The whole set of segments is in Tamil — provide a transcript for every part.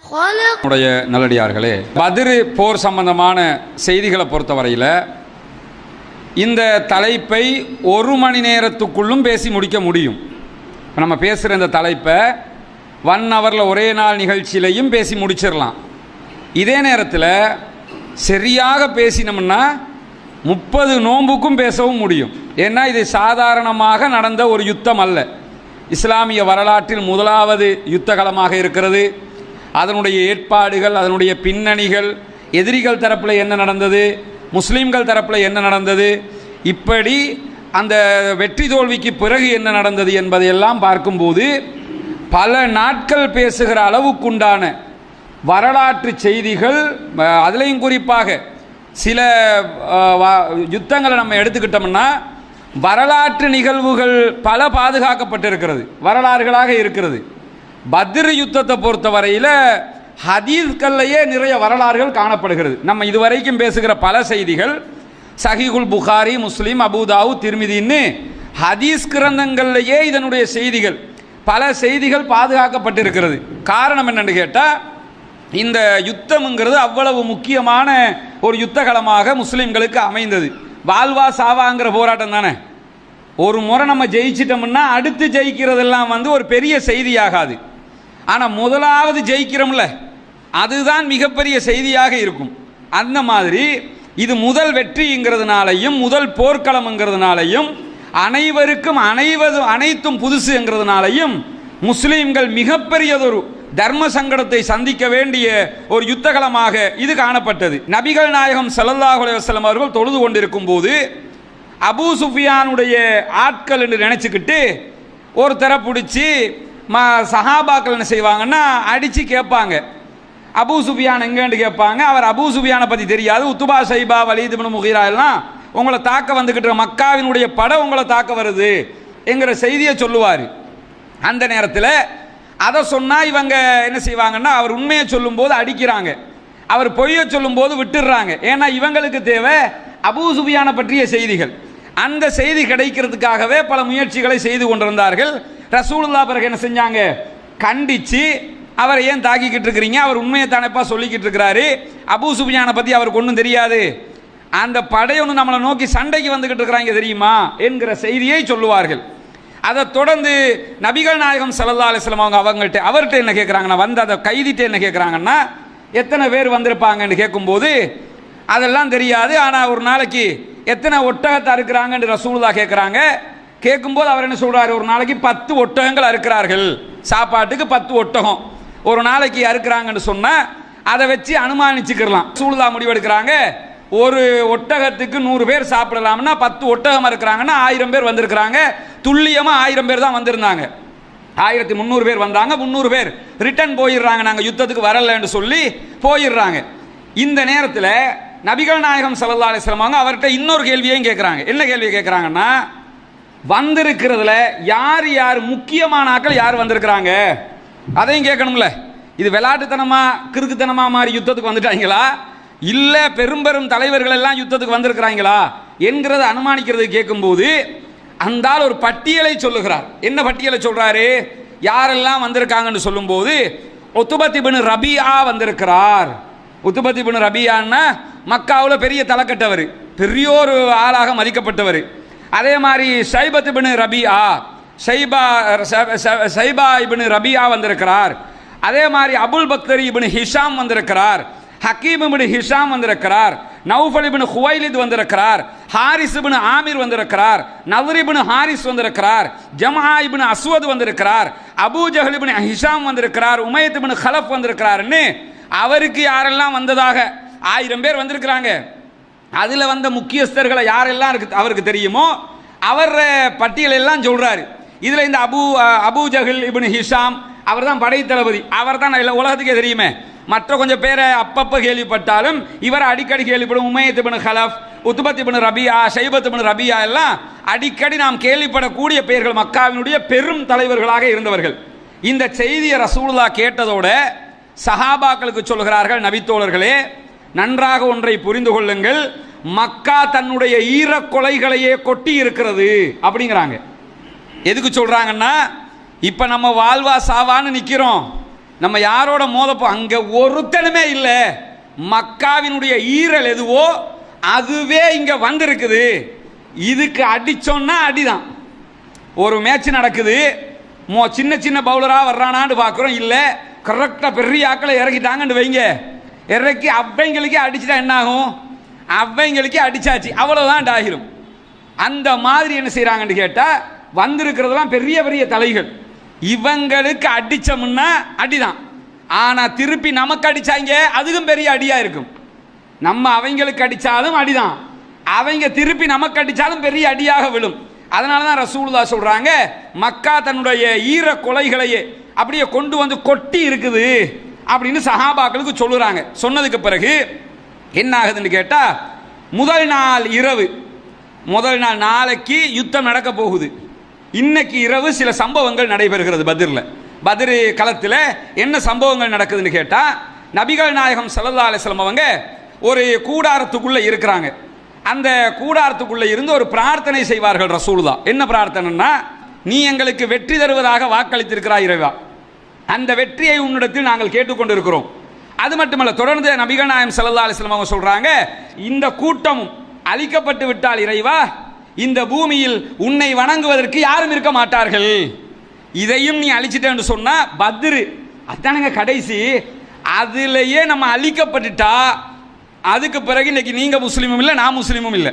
நல்லடியார்களே, பத்ர் போர் சம்பந்தமான செய்திகளை பொறுத்தவரையில் இந்த தலைப்பை 1 மணி நேரத்துக்குள்ளும் பேசி முடிக்க முடியும். நம்ம பேசுகிற இந்த தலைப்பை 1 ஹவரில் ஒரே நாள் நிகழ்ச்சியிலையும் பேசி முடிச்சிடலாம். இதே நேரத்தில் சரியாக பேசினோம்னா 30 நோன்புக்கும் பேசவும் முடியும். ஏன்னா இது சாதாரணமாக நடந்த ஒரு யுத்தம் அல்ல. இஸ்லாமிய வரலாற்றில் முதலாவது யுத்த களமாக இருக்கிறது. அதனுடைய ஏற்பாடுகள், அதனுடைய பின்னணிகள், எதிரிகள் தரப்பில் என்ன நடந்தது, முஸ்லீம்கள் தரப்பில் என்ன நடந்தது, இப்படி அந்த வெற்றி தோல்விக்கு பிறகு என்ன நடந்தது என்பதையெல்லாம் பார்க்கும்போது பல நாட்கள் பேசுகிற அளவுக்குண்டான வரலாற்று செய்திகள், அதுலேயும் குறிப்பாக சில யுத்தங்களை நம்ம எடுத்துக்கிட்டோம்னா வரலாற்று நிகழ்வுகள் பல பாதுகாக்கப்பட்டிருக்கிறது, வரலாறுகளாக இருக்கிறது. பத்ர் யுத்தத்தை பொறுத்தவரையில் ஹதீஸ்கள்லையே நிறைய வரலாறுகள் காணப்படுகிறது. நம்ம இதுவரைக்கும் பேசுகிற பல செய்திகள் சஹீஹுல் புகாரி, முஸ்லீம், அபூதாவூத், திர்மிதின்னு ஹதீஸ் கிரந்தங்கள்லையே இதனுடைய செய்திகள், பல செய்திகள் பாதுகாக்கப்பட்டிருக்கிறது. காரணம் என்னென்னு கேட்டால், இந்த யுத்தம்ங்கிறது அவ்வளவு முக்கியமான ஒரு யுத்த களமாக முஸ்லீம்களுக்கு அமைந்தது. வாழ்வா சாவாங்கிற போராட்டம் தானே. ஒரு முறை நம்ம ஜெயிச்சிட்டோம்னா அடுத்து ஜெயிக்கிறதெல்லாம் ஒரு பெரிய செய்தியாகாது. ஆனால் முதலாவது ஜெயிக்கிறோம்ல, அதுதான் மிகப்பெரிய செய்தியாக இருக்கும். அந்த மாதிரி இது முதல் வெற்றிங்கிறதுனாலையும் முதல் போர்க்களம்ங்கிறதுனாலையும் அனைவருக்கும் அனைத்தும் புதுசுங்கிறதுனாலையும் முஸ்லீம்கள் மிகப்பெரியதொரு தர்ம சங்கடத்தை சந்திக்க வேண்டிய ஒரு யுத்தகலமாக இது காணப்பட்டது. நபிகள் நாயகம் ஸல்லல்லாஹு அலைஹி வஸல்லம் அவர்கள் தொழுது கொண்டிருக்கும் போது அபூ சுஃபியானுடைய ஆட்கள் என்று நினச்சிக்கிட்டு ஒருத்தரை பிடிச்சி சஹாபாக்கள் என்ன செய்வாங்கன்னா அடித்து கேட்பாங்க. அபூ சுஃபியான் எங்கேன்னு கேட்பாங்க. அவர் அபூ சுஃபியானை பற்றி தெரியாது. உத்துபா, ஷைபா, வலீத் இப்னு முகீரா எல்லாம் உங்களை தாக்க வந்துக்கிட்டு மக்காவினுடைய படம் உங்களை தாக்க வருது என்கிற செய்தியை சொல்லுவார். அந்த நேரத்தில் அதை சொன்னால் இவங்க என்ன செய்வாங்கன்னா, அவர் உண்மையை சொல்லும்போது அடிக்கிறாங்க, அவர் பொய்யை சொல்லும்போது விட்டுடுறாங்க. ஏன்னா இவங்களுக்கு தேவை அபூ சுஃபியானை பற்றிய செய்திகள். அந்த செய்தி கிடைக்கிறதுக்காகவே பல முயற்சிகளை செய்து கொண்டிருந்தார்கள். ரசூலுல்லாஹ் பிறகு என்ன செஞ்சாங்க, கண்டித்து அவரை ஏன் தாக்கிக்கிட்டு இருக்கிறீங்க, அவர் உண்மையை தானேப்பா சொல்லிக்கிட்டு இருக்கிறாரு, அபூ சுஃபியானை பற்றி அவருக்கு ஒன்றும் தெரியாது, அந்த படையொன்று நம்மளை நோக்கி சண்டைக்கு வந்துக்கிட்டு இருக்கிறாங்க தெரியுமா என்கிற செய்தியை சொல்லுவார்கள். அதை தொடர்ந்து நபிகள் நாயகம் ஸல்லல்லாஹு அலைஹி வஸல்லம் அவர்கிட்ட என்ன கேட்குறாங்கன்னா, வந்து அதை கைதிட்டு என்ன கேட்குறாங்கன்னா, எத்தனை பேர் வந்திருப்பாங்கன்னு கேட்கும்போது அதெல்லாம் தெரியாது, ஆனால் ஒரு நாளைக்கு எத்தனை ஒட்டகத்தை அறுக்கிறாங்கன்னு ரசூலுல்லாஹ் கேட்குறாங்க. கேட்கும்போது அவர் என்ன சொல்கிறாரு, ஒரு நாளைக்கு 10 ஒட்டகங்கள் அறுக்கிறார்கள், சாப்பாட்டுக்கு 10 ஒட்டகம் ஒரு நாளைக்கு அறுக்கிறாங்கன்னு சொன்னால் அதை வச்சு அனுமானிச்சுக்கலாம். ரசூலுல்லாஹ் முடிவெடுக்கிறாங்க, ஒரு ஒட்டகத்துக்கு 100 பேர் சாப்பிடலாம்னா 10 ஒட்டகம் இருக்கிறாங்கன்னா 1000 பேர் வந்திருக்கிறாங்க. துல்லியமாக 1000 பேர் தான் வந்திருந்தாங்க. 1300 பேர் வந்தாங்க, 300 பேர் ரிட்டர்ன் போயிடுறாங்க, நாங்கள் யுத்தத்துக்கு வரலன்னு சொல்லி போயிடுறாங்க. இந்த நேரத்தில் நபிகள் நாயகம் ஸல்லல்லாஹு அலைஹி வஸல்லம் அவர்கிட்ட இன்னொரு கேள்வியையும் கேட்குறாங்க. என்ன கேள்வி கேட்குறாங்கன்னா, வந்திருக்கிறதுல யார் யார் முக்கியமான ஆட்கள் யார் வந்திருக்கிறாங்க அதையும் கேட்கணும்ல. இது விளையாட்டுத்தனமாக கிறுக்குத்தனமாக மாதிரி யுத்தத்துக்கு வந்துட்டாங்களா, இல்லை பெரும் தலைவர்கள் எல்லாம் யுத்தத்துக்கு வந்திருக்கிறாங்களா என்கிறத அனுமானிக்கிறது கேட்கும்போது அந்த ஆள் ஒரு பட்டியலை சொல்லுகிறார். என்ன பட்டியலை சொல்றாரு, யாரெல்லாம் வந்திருக்காங்கன்னு சொல்லும்போது உத்பத் இப்னு ரபியா வந்திருக்கிறார். உத்பத் இப்னு ரபியான்னா மக்காவில் பெரிய தலைக்கட்டவர், பெரியோரு ஆளாக மதிக்கப்பட்டவர். அதே மாதிரி ஷைபத் இப்னு ரபியா, ஷைபா இப்னு ரபியா வந்திருக்கிறார். அதே மாதிரி அபுல் பக்தரி இப்னு ஹிஷாம் வந்திருக்கிறார், ஹக்கீம் இப்னு ஹிஷாம் வந்திருக்கிறார், நௌஃபல் இப்னு குவைலித் வந்திருக்கிறார், ஹாரிஸ் இப்னு ஆமிர் வந்திருக்கிறார், நதர் இப்னு ஹாரிஸ் வந்திருக்கிறார், ஜமா இப்னு அஸ்வத் வந்திருக்கிறார், அபூ ஜஹல் இப்னு ஹிஷாம் வந்திருக்கிறார், உமையத் இப்னு கலஃப் வந்திருக்கிறார்னு அவருக்கு யாரெல்லாம் வந்ததாக 1000 பேர் வந்திருக்கிறாங்க. அதில் வந்த முக்கியஸ்தர்களை யாரெல்லாம் அவருக்கு தெரியுமோ அவர் பட்டியல் எல்லாம் சொல்றாரு. இதில் இந்த அபூ ஜஹல் இப்னு ஹிஷாம் அவர் தான் படை தளபதி, அவர் தான் உலகத்துக்கே தெரியுமே. மற்ற கொஞ்சம் பேரை அப்பப்போ கேள்விப்பட்டாலும் இவர் அடிக்கடி கேள்விப்படும். உமையத் இப்னு கலஃப், உத்பத் இப்னு ரபியா, ஷைபத் இப்னு ரபியா எல்லாம் அடிக்கடி நாம் கேள்விப்படக்கூடிய பெயர்கள், மக்காவினுடைய பெரும் தலைவர்களாக இருந்தவர்கள். இந்த செய்தியை ரசூலுல்லாஹ் கேட்டதோட சஹாபாக்களுக்கு சொல்கிறார்கள், நபித்தோழர்களே நன்றாக ஒன்றை புரிந்து கொள்ளுங்கள், மக்கா தன்னுடைய ஈரக்கொலைகளையே கொட்டி இருக்கிறது அப்படிங்கிறாங்க. எதுக்கு சொல்றாங்கன்னா, இப்போ நம்ம வாழ்வா சாவான்னு நிற்கிறோம், நம்ம யாரோட மோதப்போ அங்க ஒருத்தனுமே இல்லை. மக்காவினுடைய ஈரல் எதுவோ அதுவே இங்க வந்திருக்குது. இதுக்கு அடிச்சோன்னா அடிதான். ஒரு மேட்ச் நடக்குது, சின்ன சின்ன பவுலரா வர்றானான்னு பார்க்குறோம், இல்லை கரெக்டாக பெரிய ஆக்களை இறக்கிட்டாங்கன்னு வைங்க, இறக்கி அவைங்களுக்கு அடிச்சுட்டா என்ன ஆகும்? அவைங்களுக்கு அடிச்சாச்சு, அவ்வளோதான் ஆகிரும். அந்த மாதிரி என்ன செய்கிறாங்கன்னு கேட்டால், வந்திருக்கிறதுலாம் பெரிய பெரிய தலைகள், இவங்களுக்கு அடித்தோம்னா அடிதான். ஆனால் திருப்பி நமக்கு அடித்தாங்க அதுவும் பெரிய அடியாக இருக்கும். நம்ம அவங்களுக்கு அடித்தாலும் அடிதான், அவங்க திருப்பி நமக்கு அடித்தாலும் பெரிய அடியாக விழும். அதனால தான் ரசூலுல்லாஹ் சொல்கிறாங்க, மக்கா தன்னுடைய ஈர கொலைகளையே அப்படியே கொண்டு வந்து கொட்டி இருக்குது அப்படின்னு சஹாபாக்களுக்கு சொல்லுறாங்க. சொன்னதுக்கு பிறகு என்ன ஆகுதுன்னு கேட்டால், முதல் நாள் இரவு, முதல் நாள் நாளைக்கு யுத்தம் நடக்க போகுது. இன்னைக்கு இரவு சில சம்பவங்கள் நடைபெறுகிறது. பத்ர் களத்தில் என்ன சம்பவங்கள் நடக்குதுன்னு கேட்டால், நபிகள் நாயகம் ஸல்லல்லாஹு அலைஹி வஸல்லம் அவங்க ஒரு கூடாரத்துக்குள்ளே இருக்கிறாங்க. அந்த கூடாரத்துக்குள்ளே இருந்து ஒரு பிரார்த்தனை செய்வார்கள் ரசூலுல்லாஹ். என்ன பிரார்த்தனைன்னா, நீ எங்களுக்கு வெற்றி தருவதாக வாக்களித்திருக்கிறாய் இறைவா, அந்த வெற்றியை உன்னிடத்தில் நாங்கள் கேட்டுக்கொண்டிருக்கிறோம். அது மட்டுமல்ல, தொடர்ந்து நபிகள் நாயகம் ஸல்லல்லாஹு அலைஹி வஸல்லம் அவங்க சொல்றாங்க, இந்த கூட்டமும் அழிக்கப்பட்டு விட்டால் இறைவா, இந்த பூமியில் உன்னை வணங்குவதற்கு யாரும் இருக்க மாட்டார்கள். இதையும் நீ அழிச்சிட்டேன்னு சொன்னா பத்ரு அதானுங்க கடைசி, அதுலயே நம்ம அழிக்கப்பட்டுட்டா அதுக்கு பிறகு இன்னைக்கு நீங்க முஸ்லீமும் இல்லை, நான் முஸ்லீமும் இல்லை,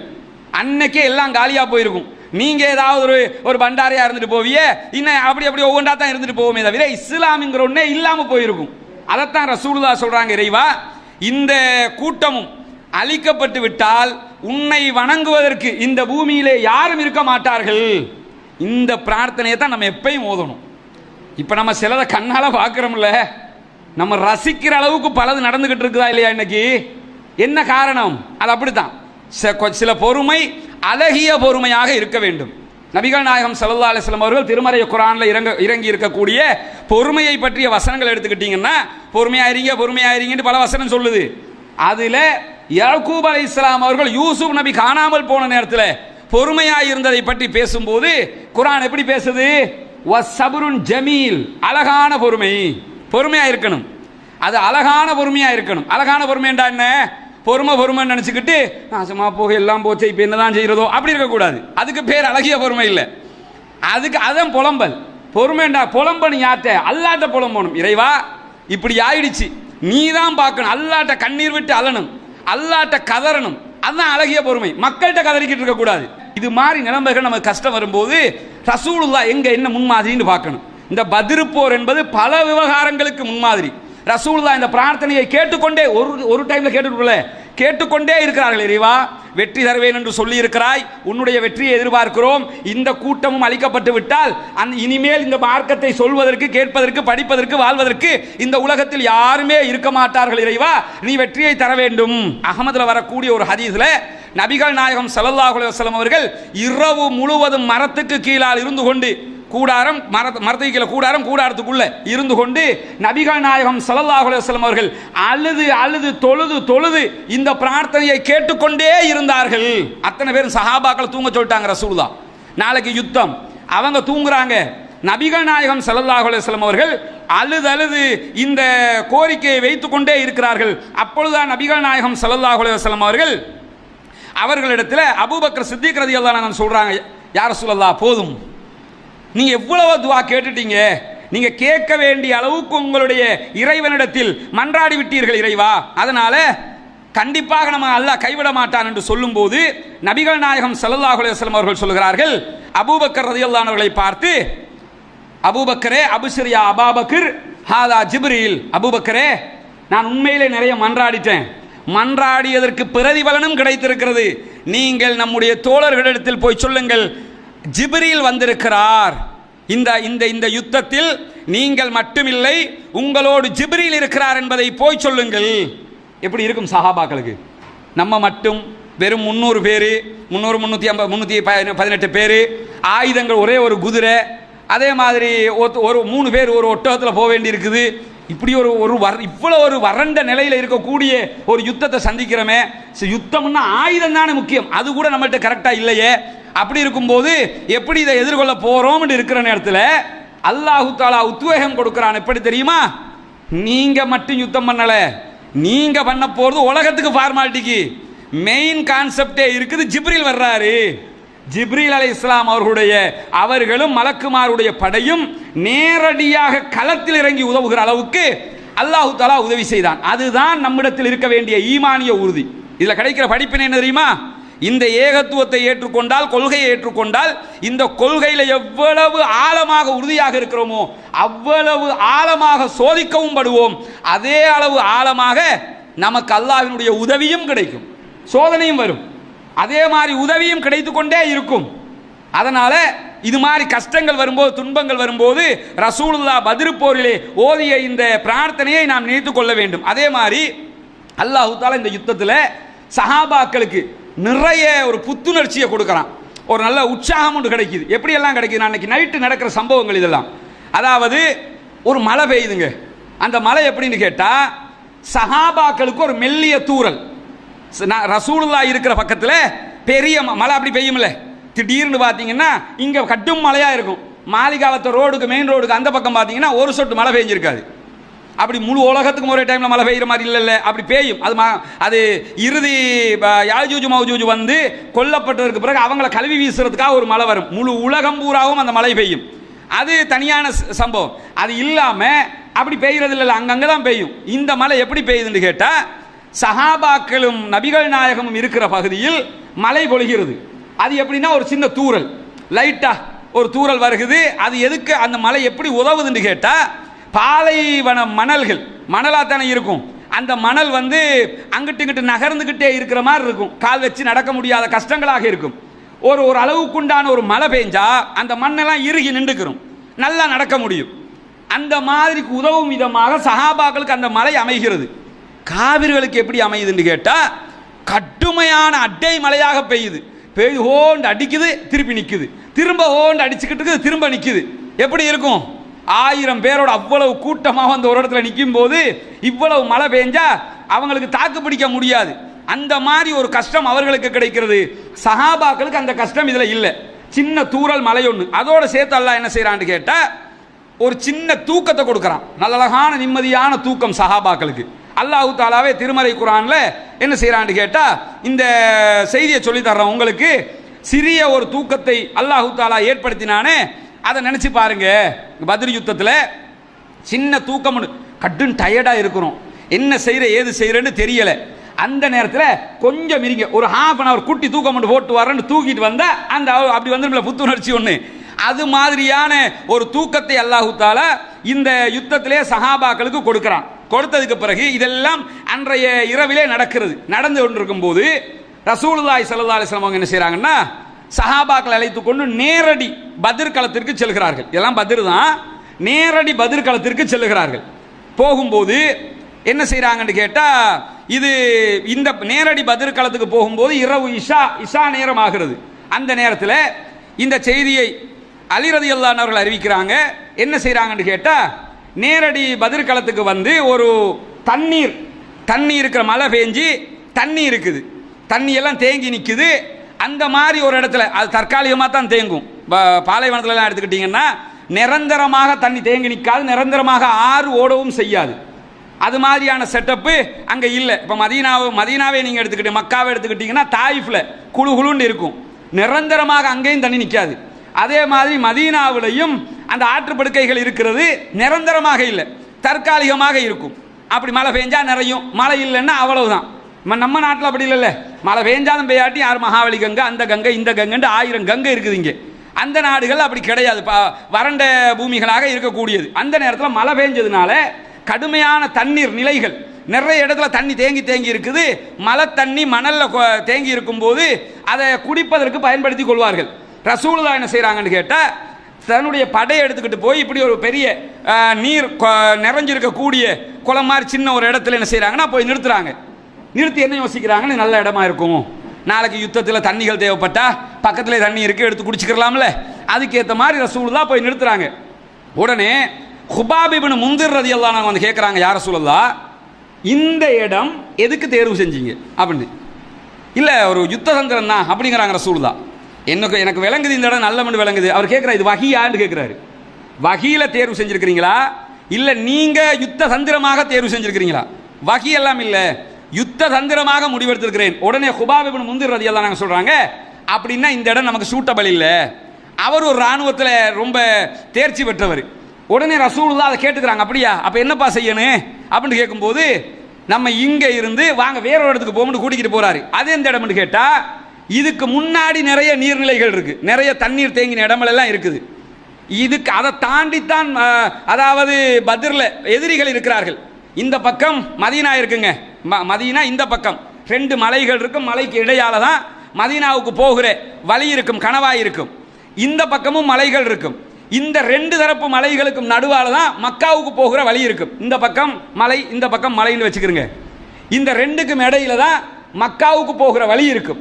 அன்னைக்கே எல்லாம் காலியா போயிருக்கும். நீங்க ஏதாவது ஒரு பண்டாரியா இருந்துட்டு போவியே, இன்னும் அப்படி ஒவ்வொன்றா தான் இருந்துட்டு போவோமே தவிர இஸ்லாம்ங்கிற ஒன்னே இல்லாம போயிருக்கும். அதைத்தான் ரசூலுல்லாஹ் சொல்றாங்க, இறைவா இந்த கூட்டமும் அழிக்கப்பட்டு விட்டால் உன்னை வணங்குவதற்கு இந்த பூமியிலே யாரும் இருக்க மாட்டார்கள். இந்த பிரார்த்தனையை தான் நம்ம எப்பயும் ஓதணும். இப்ப நம்ம சிலதை கண்ணால பார்க்கிறோம்ல, நம்ம ரசிக்கிற அளவுக்கு பலது நடந்துகிட்டு இருக்குதா இல்லையா இன்னைக்கு? என்ன காரணம்? அது அப்படித்தான். சில பொறுமை அழகிய பொறுமையாக இருக்க வேண்டும். நபிகள் நாயகம் ஸல்லல்லாஹு அலைஹி வஸல்லம் அவர்கள் திருமறை குர்ஆன்ல இறங்கி இருக்கக்கூடிய பொறுமையை பற்றிய வசனங்கள் எடுத்துக்கிட்டீங்கன்னா, பொறுமையாயிருங்கன்னு பல வசனம் சொல்லுது. அதுல யாக்கூப் அலைஹிஸ்ஸலாம் அவர்கள் யூசுப் நபி காணாமல் போன நேரத்தில் பொறுமையாக இருந்ததை பற்றி பேசும்போது குர்ஆன் எப்படி பேசுது? வஸ்ஸப்ருன் ஜமீல், அழகான பொறுமை. பொறுமையா இருக்கணும், அது அழகான பொறுமையா இருக்கணும். அழகான பொறுமைண்டா என்ன? பொறுமைன்னு நினைச்சுக்கிட்டு நாசமா போக எல்லாம் போச்சு இப்போ என்னதான் செய்யறதோ அப்படி இருக்கக்கூடாது. அதுக்கு பேர் அழகிய பொறுமை இல்லை, அதுக்கு அதான் புலம்பல். பொறுமைண்டா புலம்பணும், யார்ட்ட? அல்லாட்ட புலம்பணும். இறைவா இப்படி ஆயிடுச்சு, நீ தான் பார்க்கணும், அல்லாட்ட கண்ணீர் விட்டு அழணும், அல்லாட்ட கதறணும். அதுதான் அழகிய பொறுமை. மக்கள்கிட்ட கதறிக்கிட்டு இருக்கக்கூடாது. இது மாதிரி நிலைமைகள் நமக்கு கஷ்டம் வரும்போது ரசூலுல்லாஹ் எங்க என்ன முன்மாதிரின்னு பார்க்கணும். இந்த பத்ர் போர் என்பது பல விவகாரங்களுக்கு முன்மாதிரி. ரசூலுல்லாஹ் இந்த பிரார்த்தனையை கேட்டுக்கொண்டே ஒரு டைம்ல கேட்டுக்கொண்டே இருக்கிறார்கள். இறைவா வெற்றி தருவேன் என்று சொல்லி இருக்கிறாய், உன்னுடைய வெற்றியை எதிர்பார்க்கிறோம். இந்த கூட்டமும் அழிக்கப்பட்டு விட்டால் இனிமேல் இந்த மார்க்கத்தை சொல்வதற்கு, கேட்பதற்கு, படிப்பதற்கு, வாழ்வதற்கு இந்த உலகத்தில் யாருமே இருக்க மாட்டார்கள். இறைவா நீ வெற்றியை தர வேண்டும். அகமதுல வரக்கூடிய ஒரு ஹதீஸ்ல நபிகள் நாயகம் ஸல்லல்லாஹு அலைஹி வஸல்லம் அவர்கள் இரவு முழுவதும் மரத்துக்கு கீழால் இருந்து கொண்டு, கூடாரம் மரத்துக்கு கீழே கூடாரத்துக்குள்ள இருந்து கொண்டு நபிகள் நாயகம் ஸல்லல்லாஹு அலைஹி வஸல்லம் அவர்கள் அழுது தொழுது இந்த பிரார்த்தனையை கேட்டுக்கொண்டே இருந்தார்கள். அத்தனை பேரும் சஹாபாக்கள் தூங்க சொல்லிட்டாங்க. ரசூலுல்லாஹ் நாளைக்கு யுத்தம், அவங்க தூங்குறாங்க. நபிகள் நாயகம் ஸல்லல்லாஹு அலைஹி வஸல்லம் அவர்கள் அழுது இந்த கோரிக்கையை வைத்துக் கொண்டே இருக்கிறார்கள். அப்பொழுதுதான் நபிகள் நாயகம் ஸல்லல்லாஹு அலைஹி வஸல்லம் அவர்களிடத்தில் அபூபக்கர் சித்திக் ரலியல்லாஹு அன்ஹு சொல்றாங்க, யா ரசூலல்லாஹ் போதும், நீங்க எவ்வளவு துஆ கேட்டுட்டீங்க, நீங்க கேட்க வேண்டிய அளவுக்கு உங்களுடைய இறைவனிடத்தில் மன்றாடி விட்டீர்கள் இறைவா, அதனால கண்டிப்பாக நம்ம அல்லாஹ் கைவிட மாட்டான் என்று சொல்லும்போது நபிகள் நாயகம் ஸல்லல்லாஹு அலைஹி வஸல்லம் அவர்கள் சொல்கிறார்கள், அபூபக்கர் ரலியல்லாஹு அன்ஹு அவர்களை பார்த்து, அபூபக்கரே அப்ஷிர் யா அபூபக்கர் ஹாதா ஜிப்ரீல், அபூபக்கரே நான் உண்மையிலே நிறைய மன்றாடிட்டேன், மன்றாடியதற்கு பிரதிபலனும் கிடைத்திருக்கிறது. நீங்கள் நம்முடைய தோழர்களிடத்தில் போய் சொல்லுங்கள், ஜிப்ரீல் வந்திருக்கிறார், இந்த யுத்தத்தில் நீங்கள் மட்டுமில்லை உங்களோடு ஜிப்ரீல் இருக்கிறார் என்பதை போய் சொல்லுங்கள். எப்படி இருக்கும் சஹாபாக்களுக்கு? நம்ம மட்டும் வெறும் 300 பேர், 318 பேர், ஆயுதங்கள் ஒரே ஒரு குதிரை, அதே மாதிரி ஒரு 3 பேர் ஒரு ஒட்டகத்தில் போக வேண்டி இருக்குது. இப்படி இவ்வளவு ஒரு வறண்ட நிலையில் இருக்கக்கூடிய ஒரு யுத்தத்தை சந்திக்கிறோமே. யுத்தம்னா ஆயுதம் தானே முக்கியம், அது கூட நம்மகிட்ட கரெக்டா இல்லையே. அப்படி இருக்கும்போது எப்படி இதை எதிர்கொள்ள போறோம் இருக்கிற நேரத்தில் அல்லாஹு தஆலா உத்வேகம் கொடுக்கிறான். எப்படி தெரியுமா? நீங்க மட்டும் யுத்தம் பண்ணல, நீங்க பண்ண போறது உலகத்துக்கு ஃபார்மாலிட்டிக்கு. மெயின் கான்செப்டே இருக்குது. ஜிப்ரீல் வர்றாரு. ஜிப்ரீல் அலைஹிஸ்ஸலாம் அவர்களும் மலக்குமாருடைய படையும் நேரடியாக களத்தில் இறங்கி உதவுகிற அளவுக்கு அல்லாஹு தஆலா உதவி செய்தான். அதுதான் நம்மிடத்தில் இருக்க வேண்டிய ஈமானிய உறுதி. இதில் கிடைக்கிற படிப்பினை என்ன தெரியுமா? இந்த ஏகத்துவத்தை ஏற்றுக்கொண்டால், கொள்கையை ஏற்றுக்கொண்டால், இந்த கொள்கையில் எவ்வளவு ஆழமாக உறுதியாக இருக்கிறோமோ அவ்வளவு ஆழமாக சோதிக்கவும் படுவோம். அதே அளவு ஆழமாக நமக்கு அல்லாஹ்வினுடைய உதவியும் கிடைக்கும், சோதனையும் வரும். அதே மாதிரி உதவியும் கிடைத்து கொண்டே இருக்கும். அதனால இது மாதிரி கஷ்டங்கள் வரும்போது, துன்பங்கள் வரும்போது ரசூலுல்லாஹ் பத்ர் போரிலே ஓதிய இந்த பிரார்த்தனையை நாம் நினைத்துக் கொள்ள வேண்டும். அதே மாதிரி அல்லாஹ் தஆலா இந்த யுத்தத்தில் சஹாபாக்களுக்கு நிறைய ஒரு புத்துணர்ச்சியை கொடுக்குறான். ஒரு நல்ல உற்சாகம் ஒன்று கிடைக்குது. எப்படியெல்லாம் கிடைக்குது? அன்னைக்கு நைட்டு நடக்கிற சம்பவங்கள் இதெல்லாம். அதாவது ஒரு மழை பெய்யுதுங்க. அந்த மழை எப்படின்னு கேட்டால், சஹாபாக்களுக்கு ஒரு மெல்லிய தூறல். ரசூலுல்லாஹ் இருக்கிற பக்கத்தில் பெரிய மழை அப்படி பெய்யும்ல, திடீர்னு பார்த்தீங்கன்னா இங்கே கட்டும் மழையாக இருக்கும். மாளிகாவத்த ரோடுக்கு, மெயின் ரோடுக்கு அந்த பக்கம் பார்த்தீங்கன்னா ஒரு சொட்டு மழை பெய்ஞ்சிருக்காது. அப்படி முழு உலகத்துக்கும் ஒரே டைமில் மழை பெய்கிற மாதிரி இல்லைல்ல, அப்படி பெய்யும். அது இறுதி யாஜூஜ் மௌஜூஜ் வந்து கொல்லப்பட்டதற்கு பிறகு அவங்கள கழுவி வீசுறதுக்காக ஒரு மழை வரும். முழு உலகம் பூராவும் அந்த மழை பெய்யும். அது தனியான சம்பவம். அது இல்லாமல் அப்படி பெய்கிறது இல்லை, அங்கங்கே தான் பெய்யும். இந்த மழை எப்படி பெய்யுதுன்னு கேட்டால், சஹாபாக்களும் நபிகள் நாயகமும் இருக்கிற பகுதியில் மழை பொழிகிறது. அது எப்படின்னா ஒரு சின்ன தூறல், லைட்டா ஒரு தூறல் வருகிறது. அது எதுக்கு அந்த மழை எப்படி உதவுதுன்னு கேட்டால், பாலைவன மணல்கள் மணலாத்தானே இருக்கும். அந்த மணல் வந்து அங்கிட்டு இங்கிட்டு நகர்ந்துக்கிட்டே இருக்கிற மாதிரி இருக்கும். கால் வச்சு நடக்க முடியாத கஷ்டங்களாக இருக்கும். ஒரு அளவுக்குண்டான ஒரு மழை பெஞ்சா அந்த மண்ணெல்லாம் இறுகி நின்றுக்கிறோம், நல்லா நடக்க முடியும். அந்த மாதிரிக்கு உதவும் விதமாக சஹாபாக்களுக்கு அந்த மழை அமைகிறது. காவிர்களுக்கு எப்படி அமையுதுன்னு கேட்டால், கடுமையான அட்டை மழையாக பெய்யுது. பெய்து ஹோண்டு அடிக்குது, திருப்பி நிற்குது, திரும்ப ஹோண்டு அடிச்சுக்கிட்டு இருக்குது, திரும்ப நிற்குது. எப்படி இருக்கும்? 1000 பேரோட அவ்வளவு கூட்டமாக வந்து ஒரு இடத்துல நிற்கும் போது இவ்வளவு மழை பெஞ்சா அவங்களுக்கு தாக்கு பிடிக்க முடியாது. அந்த மாதிரி ஒரு கஷ்டம் அவர்களுக்கு கிடைக்கிறது. சஹாபாக்களுக்கு அந்த கஷ்டம் இதில் இல்லை. சின்ன தூறல் மழை ஒன்று. அதோட சேர்த்து அல்லாஹ் என்ன செய்யறான்னு கேட்டால், ஒரு சின்ன தூக்கத்தை கொடுக்குறான். நல்ல அழகான நிம்மதியான தூக்கம் சஹாபாக்களுக்கு. அல்லாஹ் தஆலாவே திருமறை குர்ஆன்ல என்ன செய்யறான்னு கேட்டால், இந்த செய்தியை சொல்லி தர்றேன் உங்களுக்கு. சிறிய ஒரு தூக்கத்தை அல்லாஹ் தஆலா ஏற்படுத்தினானே, அதை நினச்சி பாருங்க. பத்ர் யுத்தத்தில் சின்ன தூக்கம், கடும் டயர்டாக இருக்கிறோம், என்ன செய்கிற ஏது செய்கிறேன்னு தெரியலை. அந்த நேரத்தில் கொஞ்சம் இருங்க, ஒரு ½ அன் அவர் குட்டி தூக்கம் மட்டும் போட்டு வரேன்னு தூக்கிட்டு வந்தால் அந்த அப்படி வந்துடும்ல புத்துணர்ச்சி ஒன்று. அது மாதிரியான ஒரு தூக்கத்தை அல்லாஹ் தஆலா இந்த யுத்தத்திலே சஹாபாக்களுக்கு கொடுக்குறான். கொடுத்ததுக்கு பிறகு இதெல்லாம் அன்றைய இரவிலே நடக்கிறது. நடந்து கொண்டிருக்கும் போது ரசூலுல்லாஹி ஸல்லல்லாஹு அலைஹி வஸல்லம் என்ன செய்கிறாங்கன்னா, சஹாபாக்களை அழைத்து கொண்டு நேரடி பத்ர் களத்திற்கு செல்கிறார்கள். இதெல்லாம் பத்ர் தான். நேரடி பத்ர் களத்திற்கு செல்கிறார்கள். போகும்போது என்ன செய்கிறாங்கன்னு கேட்டால், இது இந்த நேரடி பத்ர் களத்துக்கு போகும்போது இரவு இஷா நேரம் ஆகிறது. அந்த நேரத்தில் இந்த செய்தியை அலி ரலியல்லாஹு அன்ஹு அவர்கள் அறிவிக்கிறாங்க. என்ன செய்கிறாங்கன்னு கேட்டால், நேரடி பத்ர் களத்துக்கு வந்து ஒரு தண்ணி இருக்கிற மழை பெஞ்சு தண்ணி இருக்குது, தண்ணி எல்லாம் தேங்கி நிற்குது. அந்த மாதிரி ஒரு இடத்துல, அது தற்காலிகமாக தான் தேங்கும். பாலைவனத்துலலாம் எடுத்துக்கிட்டிங்கன்னா நிரந்தரமாக தண்ணி தேங்கி நிற்காது, நிரந்தரமாக ஆறு ஓடவும் செய்யாது. அது மாதிரியான செட்டப்பு அங்கே இல்லை. இப்போ மதீனாவே நீங்கள் எடுத்துக்கிட்டீங்க, மக்காவை எடுத்துக்கிட்டிங்கன்னா தாயிஃபில் குழுன்னு இருக்கும், நிரந்தரமாக அங்கேயும் தண்ணி நிற்காது. அதே மாதிரி மதீனாவிலையும் அந்த ஆற்றுப்படுக்கைகள் இருக்கிறது, நிரந்தரமாக இல்லை, தற்காலிகமாக இருக்கும். அப்படி மழை பெஞ்சா நிறையும், மழை இல்லைன்னா அவ்வளவுதான். நம்ம நாட்டில் அப்படி இல்லைல்ல, மழை பெஞ்சாலும் பெய்யாட்டி யார் மகாவலி கங்கை, அந்த கங்கை, இந்த கங்கைண்டு 1000 கங்கை இருக்குது இங்கே. அந்த நாடுகள் அப்படி கிடையாது, வறண்ட பூமிகளாக இருக்கக்கூடியது. அந்த நேரத்தில் மழை பெஞ்சதுனால கடுமையான தண்ணீர் நிலைகள், நிறைய இடத்துல தண்ணி தேங்கி இருக்குது. மழை தண்ணி மணலில் தேங்கி இருக்கும்போது அதை குடிப்பதற்கு பயன்படுத்தி கொள்வார்கள். ரசூலுல்லாஹ் என்ன செய்கிறாங்கன்னு கேட்டால், தன்னுடைய படையை எடுத்துக்கிட்டு போய் இப்படி ஒரு பெரிய நீர் நிறைஞ்சிருக்கக்கூடிய குளம் மாதிரி சின்ன ஒரு இடத்துல என்ன செய்கிறாங்கன்னா போய் நிறுத்துறாங்க. நிறுத்தி என்ன யோசிக்கிறாங்கன்னு, நல்ல இடமா இருக்கும், நாளைக்கு யுத்தத்தில் தண்ணிகள் தேவைப்பட்டா பக்கத்தில் தண்ணி இருக்குது, எடுத்து குடிச்சிக்கலாம்ல. அதுக்கேற்ற மாதிரி ரசூலுல்லாஹ் போய் நிறுத்துறாங்க. உடனே ஹுபாப் இப்னு முன்திர் ரலியல்லாஹு அன்ஹு வந்து கேட்குறாங்க, யா ரசூலல்லாஹ், இந்த இடம் எதுக்கு தேர்வு செஞ்சீங்க அப்படின்னு. இல்லை, ஒரு யுத்த தந்திரம் தான் அப்படிங்கிறாங்க ரசூலுல்லாஹ். எனக்கு விளங்குது, இந்த இடம் நல்ல மண் விளங்குது. அவர் கேட்குறாரு, இது வஹியான்னு கேட்குறாரு. வஹியில் தேர்வு செஞ்சுருக்கிறீங்களா இல்லை நீங்கள் யுத்த தந்திரமாக தேர்வு செஞ்சிருக்கிறீங்களா? வகி எல்லாம் இல்லை, யுத்த தந்திரமாக முடிவெடுத்திருக்கிறேன். உடனே ஹுபாப் இப்னு முந்திர் ரலியல்லாஹு அன்ஹு சொல்கிறாங்க, அப்படின்னா இந்த இடம் நமக்கு சூட்டபிள் இல்லை. அவர் ஒரு இராணுவத்தில் ரொம்ப தேர்ச்சி பெற்றவர். உடனே ரசூலுல்லாஹ் அதை கேட்டுக்கிறாங்க, அப்படியா அப்போ என்னப்பா செய்யணும் அப்படின்னு கேட்கும்போது, நம்ம இங்கே இருந்து வாங்க வேற ஒரு இடத்துக்கு போகணும்னு கூட்டிகிட்டு போகிறாரு. அது எந்த இடம்னு கேட்டால், இதுக்கு முன்னாடி நிறைய நீர்நிலைகள் இருக்குது, நிறைய தண்ணீர் தேங்கின இடமெல்லாம் இருக்குது. இதுக்கு அதை தாண்டித்தான் அதாவது பத்ரில் எதிரிகள் இருக்கிறார்கள். இந்த பக்கம் மதீனா இருக்குங்க, மதீனா இந்த பக்கம் 2 மலைகள் இருக்கும், மலைக்கு இடையால தான் மதீனாவுக்கு போகிற வழி இருக்கும், கணவாய் இருக்கும். இந்த பக்கமும் மலைகள் இருக்கும். இந்த 2 தரப்பு மலைகளுக்கும் நடுவால தான் மக்காவுக்கு போகிற வழி இருக்கும். இந்த பக்கம் மலை, இந்த பக்கம் மலைன்னு வச்சுக்கிறங்க. இந்த 2க்கும் இடையில தான் மக்காவுக்கு போகிற வழி இருக்கும்.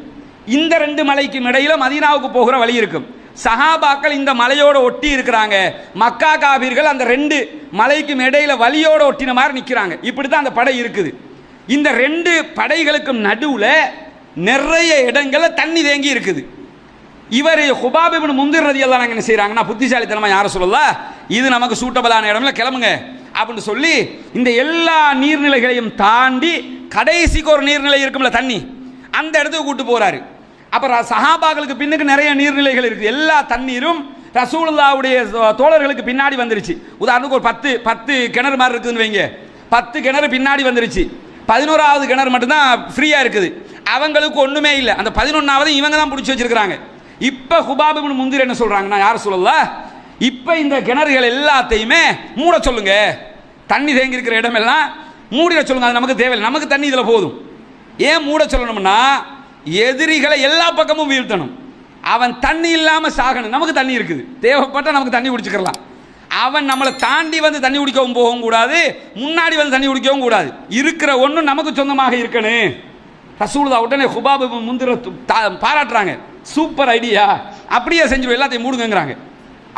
இந்த 2 மலைக்கும் இடையில மதீனாவுக்கு போகிற வழி இருக்கும். சஹாபாக்கள் இந்த மலையோட ஒட்டி இருக்கிறாங்க, மக்கா காபீர்கள் அந்த 2 மலைக்கும் இடையில வழியோட ஒட்டின மாதிரி நிற்கிறாங்க. இப்படி தான் அந்த படை இருக்குது. இந்த 2 படைகளுக்கும் நடுவில் நிறைய இடங்கள்ல தண்ணி தேங்கி இருக்குது. இவர் ஹுபாப் இப்னு முந்திர் ரலியல்லாஹு அன்ஹு என்ன செய்றாங்கன்னா, புத்திசாலித்தனமா யார சொல்லலாம், இது நமக்கு சூட்டபிளான இடம்ல கிளம்புங்க அப்படின்னு சொல்லி இந்த எல்லா நீர்நிலைகளையும் தாண்டி கடைசிக்கு ஒரு நீர்நிலை இருக்கும்ல தண்ணி, அந்த இடத்துக்கு கூட்டு போறாரு. அப்புறம் சஹாபாக்களுக்கு பின்னுக்கு நிறைய நீர்நிலைகள் இருக்குது. எல்லா தண்ணீரும் ரசூலுல்லாஹ்வுடைய தோழர்களுக்கு பின்னாடி வந்துருச்சு. உதாரணத்துக்கு ஒரு 10 கிணறு மாதிரி இருக்குதுன்னு வைங்க, 10 கிணறு பின்னாடி வந்துருச்சு. 11வது கிணறு மட்டும்தான் ஃப்ரீயா இருக்குது. அவங்களுக்கு ஒண்ணுமே இல்லை, அந்த 11வது இவங்க தான் பிடிச்சி வச்சிருக்கிறாங்க. இப்ப ஹுபாப் இப்னு முந்திர் என்ன சொல்றாங்கன்னா, யார் சொல்லலாம், இப்ப இந்த கிணறுகள் எல்லாத்தையுமே மூட சொல்லுங்க, தண்ணி தேங்கி இருக்கிற இடமெல்லாம் மூடிட சொல்லுங்க, அது நமக்கு தேவையில்லை, நமக்கு தண்ணி இதுல போதும். ஏன் மூட சொல்லணும்னா, எதிரிகளை எல்லா பக்கமும் வீழ்த்தணும், அவன் தண்ணி இல்லாம சாகணும். நமக்கு தண்ணி இருக்குது, தேவைப்பட்ட நமக்கு தண்ணி குடிச்சுக்கலாம். அவன் நம்மளை தாண்டி வந்து தண்ணி குடிக்கவும் போகவும் கூடாது, முன்னாடி வந்து தண்ணி குடிக்கவும் கூடாது. இருக்கிற ஒன்றும் நமக்கு சொந்தமாக இருக்கணும். ரசூலுல்லாஹ் உடனே ஹுபாப் இப்னு முந்திர பாராட்டுறாங்க, சூப்பர் ஐடியா, அப்படியே செஞ்சிடும், எல்லாத்தையும் மூடுங்கிறாங்க.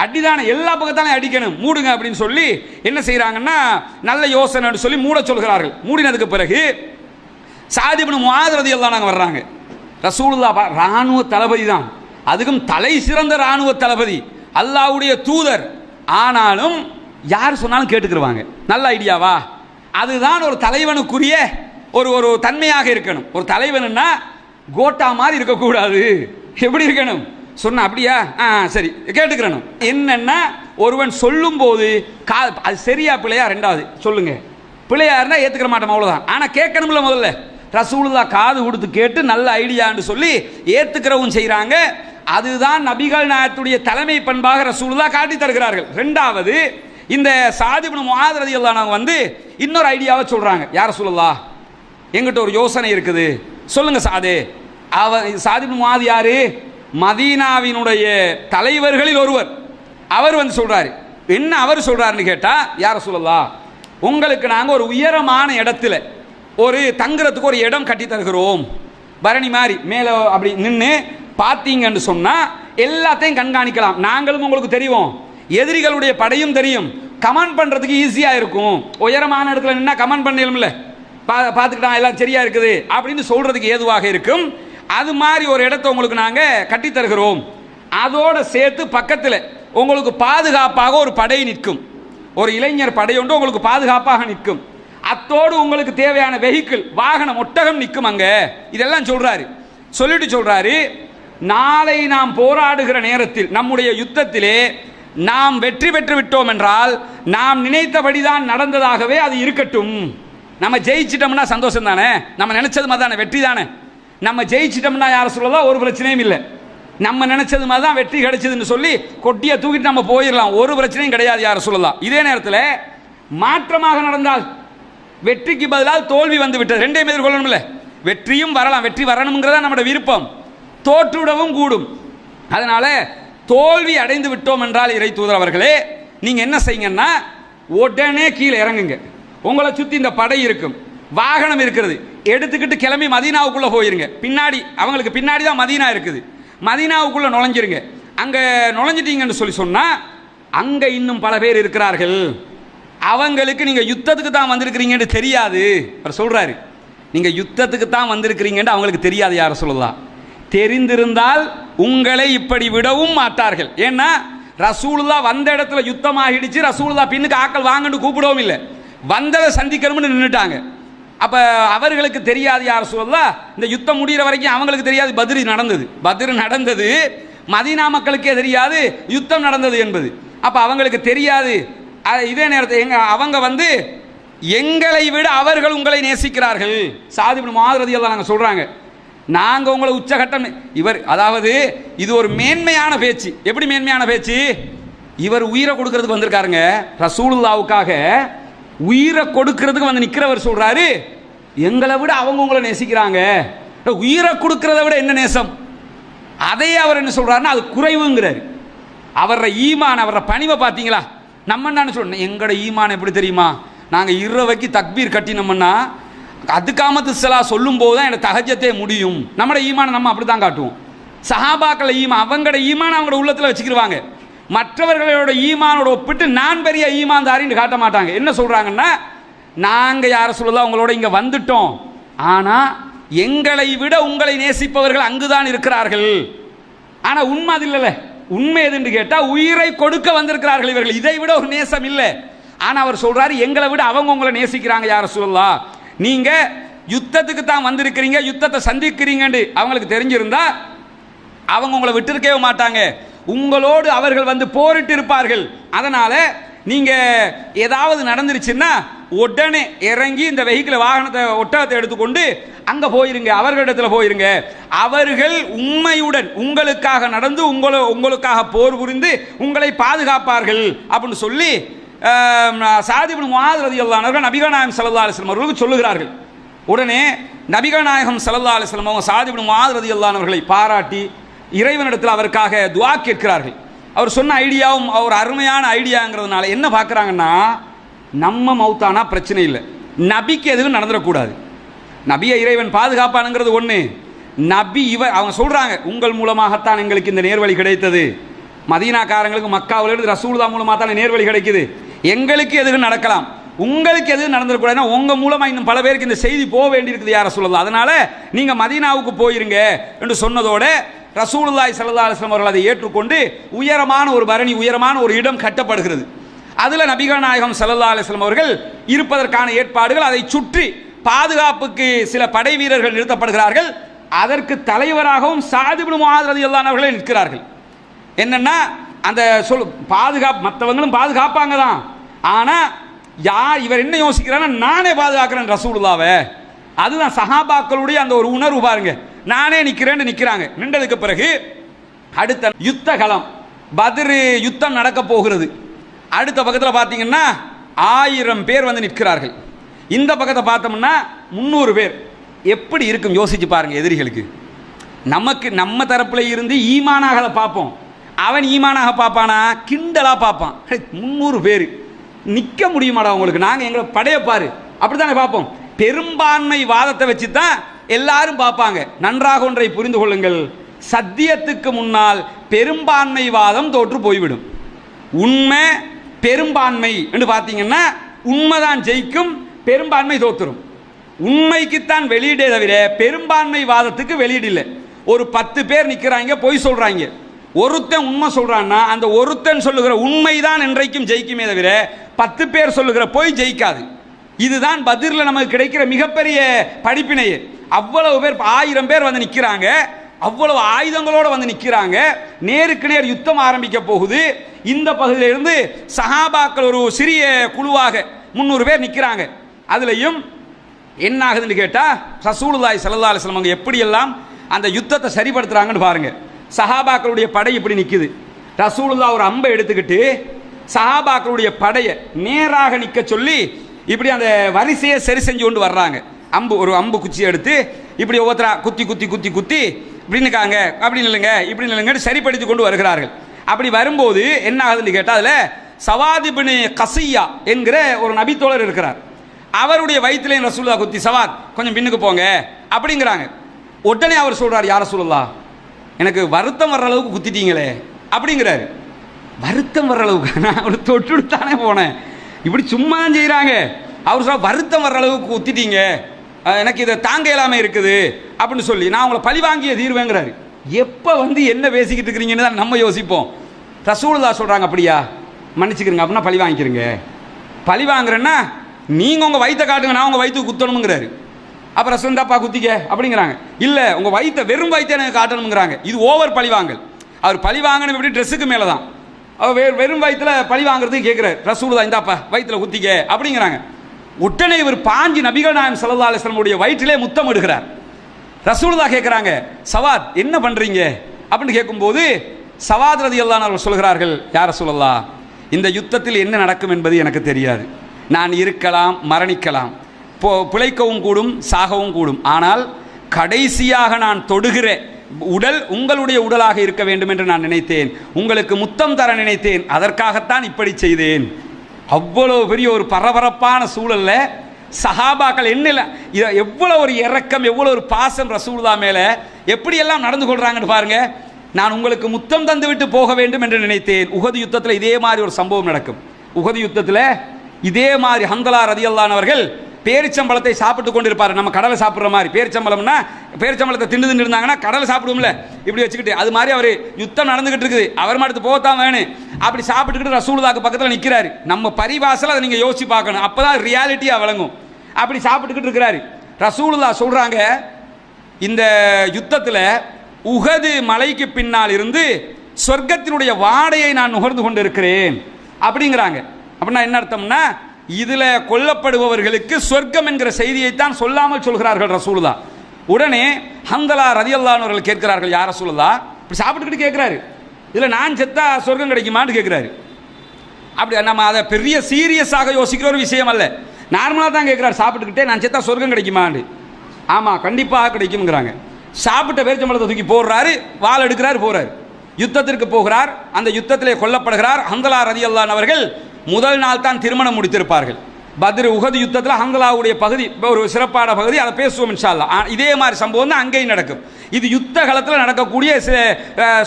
அடிதானே, எல்லா பக்கத்தானே அடிக்கணும், மூடுங்க அப்படின்னு சொல்லி என்ன செய்யறாங்கன்னா, நல்ல யோசனை சொல்லி மூட சொல்கிறார்கள். மூடினதுக்கு பிறகு சாத் இப்னு முஆத் ரலியல்லாஹு அன்ஹு வர்றாங்க. ரசூலுல்லாஹ் ராணுவ தளபதி தான், அதுக்கும் தலை சிறந்த ராணுவ தளபதி, அல்லாஹ்வுடைய தூதர். ஆனாலும் யார் சொன்னாலும் கேட்டுக்கிடுவாங்க. நல்ல ஐடியாவா? அதுதான் ஒரு தலைவனுக்குரிய ஒரு தன்மையாக இருக்கணும். ஒரு தலைவனுன்னா கோட்டா மாதிரி இருக்கக்கூடாது. எப்படி இருக்கணும் சொன்ன, அப்படியா சரி கேட்டுக்கிறணும். என்னன்னா ஒருவன் சொல்லும் போது அது சரியா பிள்ளையா, 2வது சொல்லுங்க, பிள்ளையா இருந்தா ஏத்துக்கிற மாட்டோம், அவ்வளவுதான். ஆனா கேட்கணும்ல, முதல்ல ரசூலுல்லாஹ் காது கொடுத்து கேட்டு நல்ல ஐடியான்னு சொல்லி ஏத்துக்கிறவும் செய்யறாங்க. அதுதான் நபிகள் நாயகத்துடைய தலைமை பண்பாக ரசூலுல்லாஹ் காட்டி தருகிறார்கள். 2வது இந்த சாத் இப்னு முஆத் ரலியல்லாஹு அன்ஹு வந்து இன்னொரு ஐடியாவை சொல்றாங்க. யார் ரசூலுல்லாஹ், எங்கிட்ட ஒரு யோசனை இருக்குது, சொல்லுங்க சாது. சாத் இப்னு முஆத் யாரு, மதீனாவினுடைய தலைவர்களில் ஒருவர். அவர் வந்து சொல்றாரு. என்ன அவர் சொல்றாருன்னு கேட்டா, யார் ரசூலுல்லாஹ், உங்களுக்கு நாங்கள் ஒரு உயரமான இடத்துல ஒரு தங்குறதுக்கு ஒரு இடம் கட்டி தருகிறோம், பரணி மாதிரி மேலே அப்படி நின்று பார்த்தீங்கன்னு சொன்னால் எல்லாத்தையும் கண்காணிக்கலாம். நாங்களும் உங்களுக்கு தெரியும், எதிரிகளுடைய படையும் தெரியும், கமெண்ட் பண்ணுறதுக்கு ஈஸியாக இருக்கும். உயரமான இடத்துல நின்னா கமெண்ட் பண்ணலும்ல, பார்த்துக்கிட்டான் எல்லாம் சரியா இருக்குது அப்படின்னு சொல்றதுக்கு ஏதுவாக இருக்கும். அது மாதிரி ஒரு இடத்தை உங்களுக்கு நாங்கள் கட்டி தருகிறோம். அதோட சேர்த்து பக்கத்தில் உங்களுக்கு பாதுகாப்பாக ஒரு படை நிற்கும், ஒரு இளைஞர் படை ஒன்று உங்களுக்கு பாதுகாப்பாக நிற்கும். அத்தோடு உங்களுக்கு தேவையான வெஹிக்கிள், வாகனம், ஒட்டகம் நிற்கும் அங்க. இதெல்லாம் சொல்றாரு. சொல்லிட்டு சொல்றாரு, நாளை நாம் போராடுகிற நேரத்தில் நம்முடைய யுத்தத்திலே நாம் வெற்றி பெற்று விட்டோம் என்றால் நாம் நினைத்தபடிதான் நடந்ததாகவே அது இருக்கட்டும். நம்ம ஜெயிச்சிட்டோம்னா சந்தோஷம் தானே, நம்ம நினைச்சது மாதிரி தானே, வெற்றி தானே. நம்ம ஜெயிச்சிட்டோம்னா யார சொல்லலாம், ஒரு பிரச்சனையும் இல்லை. நம்ம நினைச்சது மாதிரி தான் வெற்றி கிடைச்சதுன்னு சொல்லி கொட்டியை தூக்கிட்டு நம்ம போயிடலாம், ஒரு பிரச்சனையும் கிடையாது யார சொல்லலாம். இதே நேரத்தில் மாற்றமாக நடந்தால், வெற்றிக்கு பதிலாக தோல்வி வந்து விட்டது, ரெண்டையும் எதிர்கொள்ளணும்ல. வெற்றியும் வரலாம், வெற்றி வரணுங்கிறதா நம்மளோட விருப்பம், தோற்றுவிடவும் கூடும். அதனால தோல்வி அடைந்து விட்டோம் என்றால் இறை தூதர் அவர்களே, நீங்க என்ன செய்யுங்கன்னா உடனே கீழே இறங்குங்க. உங்களை சுத்தி இந்த படை இருக்கும், வாகனம் இருக்கிறது, எடுத்துக்கிட்டு கிளம்பி மதீனாவுக்குள்ள போயிருங்க. பின்னாடி அவங்களுக்கு பின்னாடி தான் மதீனா இருக்குது, மதீனாவுக்குள்ள நுழைஞ்சிருங்க. அங்க நுழைஞ்சிட்டீங்கன்னு சொல்லி சொன்னா அங்க இன்னும் பல பேர் இருக்கிறார்கள், அவங்களுக்கு நீங்க யுத்தத்துக்கு தான் வந்திருக்கிறீங்கன்னு தெரியாது. அவர் சொல்றாரு, நீங்க யுத்தத்துக்கு தான் வந்திருக்கிறீங்கன்னு அவங்களுக்கு தெரியாது. யார சொல்லலாம், தெரிந்திருந்தால் உங்களை இப்படி விடவும் மாட்டார்கள். ஏன்னா ரசூலுல்லாஹ் வந்த இடத்துல யுத்தம் ஆகிடுச்சு, ரசூலுல்லாஹ் பின்னுக்கு ஆக்கள் வாங்கன்னு கூப்பிடவும் இல்லை, வந்ததை சந்திக்கணும்னு நின்றுட்டாங்க. அப்போ அவர்களுக்கு தெரியாது யார் ரசூலுல்லாஹ், இந்த யுத்தம் முடிகிற வரைக்கும் அவங்களுக்கு தெரியாது பத்ர் நடந்தது, மதீனா மக்களுக்கே தெரியாது யுத்தம் நடந்தது என்பது. அப்போ அவங்களுக்கு தெரியாது. இதே நேரத்தில் அவங்க வந்து எங்களை விட அவர்கள் உங்களை நேசிக்கிறார்கள். சாத் இப்னு முஆத் ரலியல்லாஹு அன்ஹு சொல்றாங்க, நாங்கள் உங்களை உச்சகட்டம். இவர் அதாவது இது ஒரு மேன்மையான பேச்சு. எப்படி மேன்மையான பேச்சு? இவர் உயிரை கொடுக்கறதுக்கு வந்திருக்காருங்க, ரசூலுல்லாவுக்காக உயிரை கொடுக்கறதுக்கு வந்து நிற்கிறவர் சொல்றாரு, எங்களை விட அவங்க உங்களை நேசிக்கிறாங்க. உயிரை கொடுக்கறத விட என்ன நேசம்? அதையே அவர் என்ன சொல்றாருன்னா அது குறைவுங்கிறாரு. அவர ஈமான், அவர பணிவை பார்த்தீங்களா? நம்ம என்ன சொல்றோம், எங்களோட ஈமான் எப்படி தெரியுமா, நாங்கள் இரவைக்கு தக்பீர் கட்டினோம்னா அதுக்காமத்து சலா சொல்லும் போது தான் எனக்கு தஹஜ்ஜத்தே முடியும். நம்மளோட ஈமானை நம்ம அப்படி தான் காட்டுவோம். சஹாபாக்கள ஈமான், அவங்களோட ஈமான் அவங்களோட உள்ளத்தில் வச்சுக்கிடுவாங்க. மற்றவர்களோட ஈமானோட ஒப்பிட்டு நான் பெரிய ஈமான்தாரின்னு காட்ட மாட்டாங்க. என்ன சொல்றாங்கன்னா, நாங்கள் யார சொல்லலாம் உங்களோட இங்கே வந்துட்டோம், ஆனால் எங்களை விட உங்களை நேசிப்பவர்கள் அங்குதான் இருக்கிறார்கள். ஆனால் உண்மை அது இல்லைல்ல. உண்மை எதுன்னு கேட்டால் உயிரை கொடுக்க வந்திருக்கிறார்கள் இவர்கள், இதை விட ஒரு நேசம் இல்லை. ஆனால் அவர் சொல்றாரு, எங்களை விட அவங்க உங்களை நேசிக்கிறாங்க யார சொல்லலாம். நீங்க யுத்தத்துக்கு தான் வந்திருக்கிறீங்க, யுத்தத்தை சந்திக்கிறீங்கன்னு அவங்களுக்கு தெரிஞ்சிருந்தா அவங்க உங்களை விட்டுருக்கவே மாட்டாங்க, உங்களோடு அவர்கள் வந்து போரிட்டு இருப்பார்கள். அதனால நீங்க ஏதாவது நடந்துருச்சுன்னா உடனே இறங்கி இந்த வெஹிக்கிள் வாகனத்தை ஒட்டகத்தை எடுத்துக்கொண்டு அங்க போயிருங்க, அவர்களிடத்தில் போயிருங்க. அவர்கள் உண்மையுடன் உங்களுக்காக நடந்து உங்களுக்காக போர் புரிந்து உங்களை பாதுகாப்பார்கள் அப்படின்னு சொல்லி சாத் இப்னு முஆத் ரலியல்லாஹு அன்ஹு நபிகள் நாயகம் ஸல்லல்லாஹு அலைஹி வஸல்லம் அவர்களுக்கு சொல்லுகிறார்கள். உடனே நபிகள் நாயகம் ஸல்லல்லாஹு அலைஹி வஸல்லம் அவங்க சாத் இப்னு முஆத் ரலியல்லாஹு அன்ஹு அவர்களை பாராட்டி இறைவனிடத்தில் அவருக்காக துஆ கேட்கிறார்கள். அவர் சொன்ன ஐடியாவும் ஒரு அருமையான ஐடியாங்கிறதுனால என்ன பார்க்குறாங்கன்னா, நம்ம மௌத்தானா பிரச்சனை இல்லை, நபிக்கு எதுவும் நடந்துடக்கூடாது. நபியை இறைவன் பாதுகாப்பானுங்கிறது ஒன்று. நபி அவங்க சொல்கிறாங்க, உங்கள் மூலமாகத்தான் எங்களுக்கு இந்த நேர்வழி கிடைத்தது, மதீனாக்காரங்களுக்கு மக்காவிலிருந்து ரசூலுல்லாஹ் மூலமாக தான் நேர்வழி கிடைக்குது, எங்களுக்கு எதுவும் நடக்கலாம், உங்களுக்கு எதுவும் நடந்துடக்கூடாதுன்னா உங்கள் மூலமாக இன்னும் பல பேருக்கு இந்த செய்தி போக வேண்டியிருக்குது யார சொல்லலாம், அதனால நீங்கள் மதீனாவுக்கு போயிருங்க என்று சொன்னதோட ரசூலுல்லாஹி ஸல்லல்லாஹு அலைஹி வஸல்லம் அவர்கள் அதை ஏற்றுக்கொண்டு உயரமான ஒரு பரணி, உயரமான ஒரு இடம் கட்டப்படுகிறது. அதில் நபிகள் நாயகம் ஸல்லல்லாஹு அலைஹி வஸல்லம் அவர்கள் இருப்பதற்கான ஏற்பாடுகள், அதை சுற்றி பாதுகாப்புக்கு சில படை வீரர்கள் நிறுத்தப்படுகிறார்கள். அதற்கு தலைவராகவும் சாத் இப்னு முஆத் ரலியல்லாஹு அன்ஹு அவர்களே நிற்கிறார்கள். என்னன்னா அந்த பாதுகாப்பு மற்றவங்களும் பாதுகாப்பாங்க தான், ஆனால் யார் இவர் என்ன யோசிக்கிறான்னா, நானே பாதுகாக்கிறேன் ரசூலுல்லாவை. அதுதான் சஹாபாக்களுடைய அந்த ஒரு உணர்வு பாருங்க, நானே நிற்கிறேன்னு நிற்கிறாங்க. நின்றதுக்கு பிறகு அடுத்த யுத்த களம், பத்ர் யுத்தம் நடக்க போகிறது. அடுத்த பக்கத்தில் பார்த்தீங்கன்னா 1000 பேர் வந்து நிற்கிறார்கள். இந்த பக்கத்தை பார்த்தோம்னா 300 பேர். எப்படி இருக்கும் யோசிச்சு பாருங்க. எதிரிகளுக்கு நமக்கு நம்ம தரப்புல இருந்து ஈமானாக அதை பார்ப்போம், அவன் ஈமானாக பார்ப்பானா, கிண்டலா பார்ப்பான். 300 பேர் நிற்க முடியுமாடா உங்களுக்கு, நாங்கள் எங்களை படையப்பாரு அப்படித்தானே பார்ப்போம். பெரும்பான்மை வாதத்தை வச்சு தான் எல்லாரும் பார்ப்பாங்க. நன்றாக ஒன்றை புரிந்து கொள்ளுங்கள், சத்தியத்துக்கு முன்னால் பெரும்பான்மை வாதம் தோற்று போய்விடும். உண்மை பெரும்பான்மை என்று பார்த்தீங்கன்னா உண்மைதான் ஜெயிக்கும், பெரும்பான்மை தோற்றுரும். உண்மைக்குத்தான் வெளியீடே தவிர பெரும்பான்மை வாதத்துக்கு வெளியீடு இல்லை. ஒரு 10 பேர் நிற்கிறாங்க, பொய் சொல்றாங்க, ஒருத்தன் உண்மை சொல்றான்னா அந்த ஒருத்தன் சொல்லுகிற உண்மைதான் என்றைக்கும் ஜெயிக்குமே தவிர 10 பேர் சொல்லுகிற பொய் ஜெயிக்காது. இதுதான் பத்ரில் நமக்கு கிடைக்கிற மிகப்பெரிய படிப்பினையே. அவ்வளவு பேர் 1000 பேர் வந்து நிற்கிறாங்க, அவ்வளவு ஆயுதங்களோடு வந்து நிற்கிறாங்க, நேருக்கு நேர் யுத்தம் ஆரம்பிக்க போகுது. இந்த பகுதியிலிருந்து சஹாபாக்கள் ஒரு சிறிய குழுவாக 300 பேர் நிற்கிறாங்க. அதுலேயும் என்ன ஆகுதுன்னு கேட்டால், ரசூலுல்லாஹி ஸல்லல்லாஹு அலைஹி வஸல்லம் எப்படியெல்லாம் அந்த யுத்தத்தை சரிப்படுத்துறாங்கன்னு பாருங்க. சஹாபாக்களுடைய படை இப்படி நிற்குது, ரசூலுல்லாஹ் ஒரு அம்பை எடுத்துக்கிட்டு சஹாபாக்களுடைய படையை நேராக நிற்க சொல்லி இப்படி அந்த வரிசையை சரி செஞ்சு கொண்டு வர்றாங்க. ஒரு அம்பு குச்சி எடுத்து இப்படி ஒவ்வொருத்தரா குத்தி குத்தி குத்தி குத்தி இப்படி நிற்காங்க, அப்படி நில்லுங்க, இப்படி நில்லுங்க சரிப்படுத்தி கொண்டு வருகிறார்கள். அப்படி வரும்போது என்ன ஆகுதுன்னு கேட்டால், அதில் சவாத் இப்னு கஸியா என்கிற ஒரு நபித்தோழர் இருக்கிறார். அவருடைய வயிற்றுல ரசூலுல்லாஹ் குத்தி, சவாத் கொஞ்சம் பின்னுக்கு போங்க அப்படிங்கிறாங்க. உடனே அவர் சொல்றார், யார் ரசூலுல்லாஹ், எனக்கு வருத்தம் வர்ற அளவுக்கு குத்திட்டீங்களே அப்படிங்கிறாரு. வருத்தம் வர்ற அளவுக்கு நான் ஒரு தொட்டுத்தானே போனேன், இப்படி சும்மா செய்கிறாங்க. அவர் சொல்ல வருத்தம் வர்ற அளவுக்கு குத்திட்டீங்க, எனக்கு இதை தாங்க இல்லாமல் இருக்குது அப்படின்னு சொல்லி நான் உங்களை பழி வாங்கிய தீர்வேங்கிறாரு. எப்போ வந்து என்ன பேசிக்கிட்டு இருக்கிறீங்கன்னு தான் நம்ம யோசிப்போம். ரசூலுல்லாஹ் சொல்கிறாங்க, அப்படியா மன்னிச்சுக்கிறங்க, அப்படின்னா பழி வாங்கிக்கிறங்க. பழி வாங்குறேன்னா நீங்கள் உங்கள் வயிற்றை காட்டுங்க, நான் உங்கள் வயிற்றுக்கு குத்தணுங்கிறாரு. அப்புறம் ரசூலுல்லாஹ் குத்திக்க அப்படிங்கிறாங்க. இல்லை, உங்கள் வயிற்றை வெறும் வயிற்றை எனக்கு காட்டணுங்கிறாங்க. இது ஓவர் பழி வாங்கல். அவர் பழி வாங்கணும் எப்படி? ட்ரெஸ்ஸுக்கு மேலே தான். அவர் வெறும் வயிற்றுல பழி வாங்குறதுக்கு கேட்குறாரு. ரசூலுல்லாஹ் இந்தாப்பா வயிற்றுல குத்திக்க அப்படிங்கிறாங்க. உடனே இவர் பாஞ்சி நபிகள் நாயகம் ஸல்லல்லாஹு அலைஹி வஸல்லம் உடைய வயிற்றிலே முத்தம் எடுக்கிறார். ரசூலுல்லாஹ் கேட்குறாங்க, சவாத் என்ன பண்ணுறீங்க அப்படின்னு கேட்கும்போது சவாத் ரலியல்லாஹு அன்ஹு சொல்கிறார்கள், யா ரசூலல்லாஹ், இந்த யுத்தத்தில் என்ன நடக்கும் என்பது எனக்கு தெரியாது. நான் இருக்கலாம், மரணிக்கலாம், பிழைக்கவும் கூடும், சாகவும் கூடும். ஆனால் கடைசியாக நான் தொடுகிற உடல் உங்களுடைய உடலாக இருக்க வேண்டும் என்று நான் நினைத்தேன். உங்களுக்கு முத்தம் தர நினைத்தேன். அதற்காகத்தான் இப்படி செய்தேன். அவ்வளோ பெரிய ஒரு பரபரப்பான சூழல்ல சஹாபாக்கள் என்ன எவ்வளோ ஒரு இரக்கம், எவ்வளோ ஒரு பாசம் ரசூலுல்லாஹ் மேலே எப்படியெல்லாம் நடந்து கொள்கிறாங்கன்னு பாருங்க. நான் உங்களுக்கு முத்தம் தந்து விட்டு போக வேண்டும் என்று நினைத்தேன். உஹது யுத்தத்தில் இதே மாதிரி ஒரு சம்பவம் நடக்கும். உஹது யுத்தத்தில் இதே மாதிரி ஹந்தலா ரலியல்லாஹு அன்ஹு அவர்கள் பேரிச்சம்பழத்தை சாப்பிட்டு கொண்டு இருப்பார். நம்ம கடலை சாப்பிட்ற மாதிரி. பேரிச்சம்பழம்னா பேரிச்சம்பழத்தை தின்னு இருந்தாங்கன்னா கடலை சாப்பிடுவோம்ல, இப்படி வச்சுக்கிட்டு அது மாதிரி அவர் யுத்தம் நடந்துகிட்டு இருக்குது. அவர் மட்டும் போகத்தான் வேணும். அப்படி சாப்பிட்டுக்கிட்டு ரசூலுல்லாஹ்க்கு பக்கத்தில் நிற்கிறாரு. நம்ம பரிபாசையில் அதை நீங்கள் யோசிச்சு பார்க்கணும், அப்போ தான் ரியாலிட்டியாக விளங்கும். அப்படி சாப்பிட்டுக்கிட்டு இருக்கிறாரு. ரசூலுல்லாஹ் சொல்கிறாங்க, இந்த யுத்தத்தில் உஹது மலைக்கு பின்னால் இருந்து சொர்க்கத்தினுடைய வாடையை நான் நுகர்ந்து கொண்டு இருக்கிறேன் அப்படிங்கிறாங்க. அப்படின்னா என்ன அர்த்தம்னா, இதில் கொல்லப்படுபவர்களுக்கு சொர்க்கம் என்கிற செய்தியைத்தான் சொல்லாமல் சொல்கிறார்கள் ரசூலுல்லாஹ். உடனே ஹந்தலா ரலியல்லாஹு அன்ஹு அவர்கள் கேட்கிறார்கள், யா ரசூலுல்லாஹ், இப்படி சாப்பிட்டுக்கிட்டு கேட்குறாரு, இதில் நான் செத்தா சொர்க்கம் கிடைக்குமான்னு கேட்குறாரு. அப்படி நம்ம அதை பெரிய சீரியஸாக யோசிக்கிற ஒரு விஷயம் அல்ல, நார்மலாக தான் கேட்குறாரு. சாப்பிட்டுக்கிட்டே நான் செத்தா சொர்க்கம் கிடைக்குமான்னு. ஆமாம், கண்டிப்பாக கிடைக்கும்ங்கிறாங்க. சாப்பிட்ட பேரிச்சம்பழத்தை தூக்கி போடுறாரு, வாள் எடுக்கிறாரு, போகிறார், யுத்தத்திற்கு போகிறார். அந்த யுத்தத்திலே கொல்லப்படுகிறார். ஹந்தலா ரலியல்லாஹு அன்ஹு அவர்கள் முதல் நாள் தான் திருமணம் முடித்திருப்பார்கள். பத்ர் உஹது யுத்தத்தில் ஹந்தலாவுடைய பகுதி ஒரு சிறப்பான பகுதி, அதை பேசுவோம் இன்ஷா அல்லாஹ். இதே மாதிரி சம்பவம் தான் அங்கேயும் நடக்கும். இது யுத்த காலத்தில் நடக்கக்கூடிய சில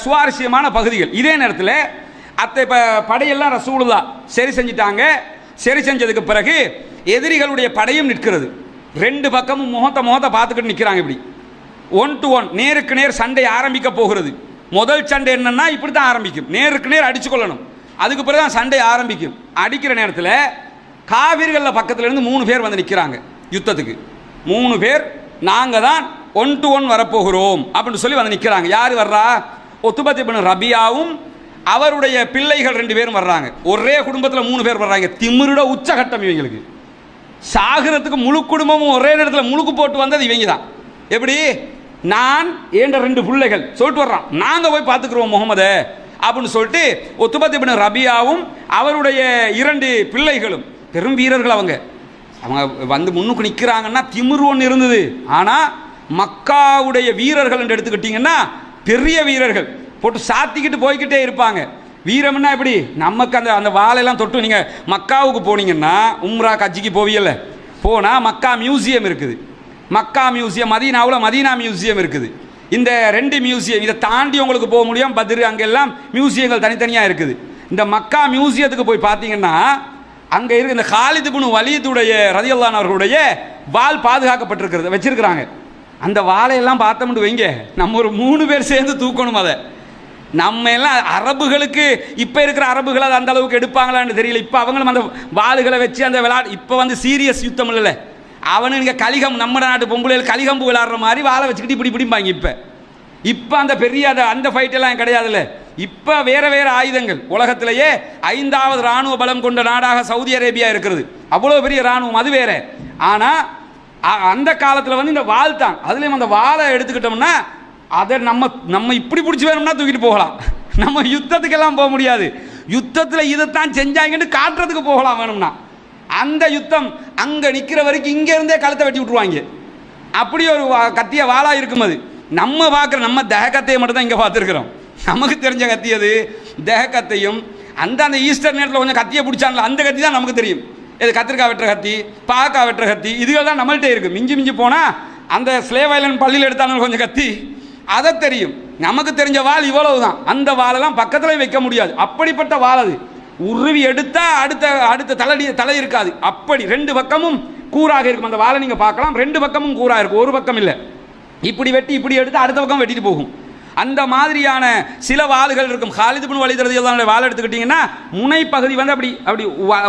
சுவாரஸ்யமான பகுதிகள். இதே நேரத்தில் அத்தை படையெல்லாம் ரசூலுல்லாஹ் சரி செஞ்சிட்டாங்க. சரி செஞ்சதுக்கு பிறகு எதிரிகளுடைய படையும் நிற்கிறது. ரெண்டு பக்கமும் முகத்தை பார்த்துக்கிட்டு நிற்கிறாங்க. இப்படி 1 to 1 நேருக்கு நேர் சண்டை ஆரம்பிக்க போகிறது. முதல் சண்டை என்னன்னா இப்படி தான் ஆரம்பிக்கும், நேருக்கு நேர் அடிச்சு கொள்ளணும். அதுக்கு பிறகு தான் சண்டை ஆரம்பிக்கும். அடிக்கிற நேரத்தில் காவிர்கள் பக்கத்துல இருந்து 3 பேர் வந்து நிற்கிறாங்க யுத்தத்துக்கு. 3 பேர் நாங்கள் தான் 1 to 1 வரப்போகிறோம் அப்படின்னு சொல்லி வந்து நிற்கிறாங்க. யார் வர்றா? உத்பத் இப்னு ரபியாவும் அவருடைய பிள்ளைகள் 2 பேரும் வர்றாங்க. ஒரே குடும்பத்தில் 3 பேர் வர்றாங்க. திமிருட உச்சகட்டம் இவங்களுக்கு. சாகரத்துக்கு முழு குடும்பமும் ஒரே நேரத்தில் முழுக்கு போட்டு வந்தது இவங்க தான். எப்படி? நான் ஏண்ட 2 பிள்ளைகள் சொல்லிட்டு வர்றான், நாங்கள் போய் பார்த்துக்குறோம் முகமது அப்படின்னு சொல்லிட்டு உத்பத் இப்னு ரபியாவும் அவருடைய 2 பிள்ளைகளும் பெரும் வீரர்கள். அவங்க வந்து முன்னுக்கு நிற்கிறாங்கன்னா திமிரு ஒன்று இருந்தது. ஆனால் மக்காவுடைய வீரர்கள் என்று எடுத்துக்கிட்டிங்கன்னா பெரிய வீரர்கள் போட்டு சாத்திக்கிட்டு போய்கிட்டே இருப்பாங்க. வீரம்னா எப்படி? நமக்கு அந்த வாழெல்லாம் தொட்டு நீங்கள் மக்காவுக்கு போனீங்கன்னா, உம்ரா கட்சிக்கு போவீங்கல்ல, போனால் மக்கா மியூசியம் இருக்குது. மக்கா மியூசியம், மதீனாவில் மதீனா மியூசியம் இருக்குது. இந்த 2 மியூசியம் இதை தாண்டி உங்களுக்கு போக முடியும். பத்ர் அங்கெல்லாம் மியூசியங்கள் தனித்தனியாக இருக்குது. இந்த மக்கா மியூசியத்துக்கு போய் பார்த்தீங்கன்னா அங்கே இருக்க இந்த காலித் இப்னு வலீதுடைய ரலியல்லாஹு அன்ஹு அவர்களுடைய வாள் பாதுகாக்கப்பட்டிருக்கிறது, வச்சிருக்கிறாங்க. அந்த வாழையெல்லாம் பார்த்தோம்னு வைங்க, நம்ம ஒரு 3 பேர் சேர்ந்து தூக்கணும். அதை நம்ம எல்லாம் அரபுகளுக்கு இப்போ இருக்கிற அரபுகள் அது அந்த அளவுக்கு எடுப்பாங்களான்னு தெரியல. இப்போ அவங்களும் அந்த வாளுகளை வச்சு அந்த விளையாடு, இப்போ வந்து சீரியஸ் யுத்தம் இல்லைல்ல. அவனுங்க கலிகம், நம்ம நாட்டு பொம்பளைகள் கலிகம்பு விளையாடுற மாதிரி வாழை வச்சுக்கிட்டு இப்படி பிடிப்பாங்க. இப்போ அந்த பெரிய அந்த ஃபைட்டெல்லாம் கிடையாதுல்ல. இப்போ வேற வேற ஆயுதங்கள். உலகத்திலேயே 5வது இராணுவ பலம் கொண்ட நாடாக சவுதி அரேபியா இருக்கிறது. அவ்வளோ பெரிய இராணுவம், அது வேற. ஆனால் அந்த காலத்தில் வந்து இந்த வாள் தான். அதுலேயும் அந்த வாளை எடுத்துக்கிட்டோம்னா அதை நம்ம இப்படி பிடிச்சி வேணும்னா தூக்கிட்டு போகலாம். நம்ம யுத்தத்துக்கெல்லாம் போக முடியாது. யுத்தத்தில் இதைத்தான் செஞ்சாங்கன்னு காட்டுறதுக்கு போகலாம் வேணும்னா. அந்த யுத்தம் அங்கே நிற்கிற வரைக்கும் இங்கேருந்தே கழுத்தை வெட்டி விட்டுருவாங்க. அப்படி ஒரு கத்திய வாளாக இருக்கும். அது நம்ம பார்க்குற நம்ம தேக கத்தையை மட்டும் தான் இங்கே பார்த்துருக்குறோம். நமக்கு தெரிஞ்ச கத்தி அது தேக கத்தையும். அந்த ஈஸ்டர் நேரத்தில் கொஞ்சம் கத்தியை பிடிச்சாங்களா அந்த கத்தி தான் நமக்கு தெரியும். இது கத்திரிக்காய் வெட்டுற கத்தி, பாக்காய் வெட்டுற கத்தி, இதுகள் தான் நம்மள்கிட்ட இருக்குது. மிஞ்சி போனால் அந்த ஸ்லேவ் ஐலண்ட் பள்ளியில் எடுத்தாலும் கொஞ்சம் கத்தி, அதை தெரியும். நமக்கு தெரிஞ்ச வாள் இவ்வளவு தான். அந்த வாளெல்லாம் பக்கத்தில் வைக்க முடியாது. அப்படிப்பட்ட வாள் அது. உருவி எடுத்தால் அடுத்த தலை இருக்காது. அப்படி 2 பக்கமும் கூறாக இருக்கும். அந்த வாளை நீங்கள் பார்க்கலாம், 2 பக்கமும் கூறாக இருக்கும், ஒரு பக்கம் இல்லை. இப்படி வெட்டி இப்படி எடுத்து அடுத்த பக்கம் வெட்டிட்டு போகும். அந்த மாதிரியான சில வாள்கள் இருக்கும். காலித் இப்னு வலீத் ரலியல்லாஹு அன்ஹு வாள் எடுத்துக்கிட்டீங்கன்னா முனைப்பகுதி வந்து அப்படி அப்படி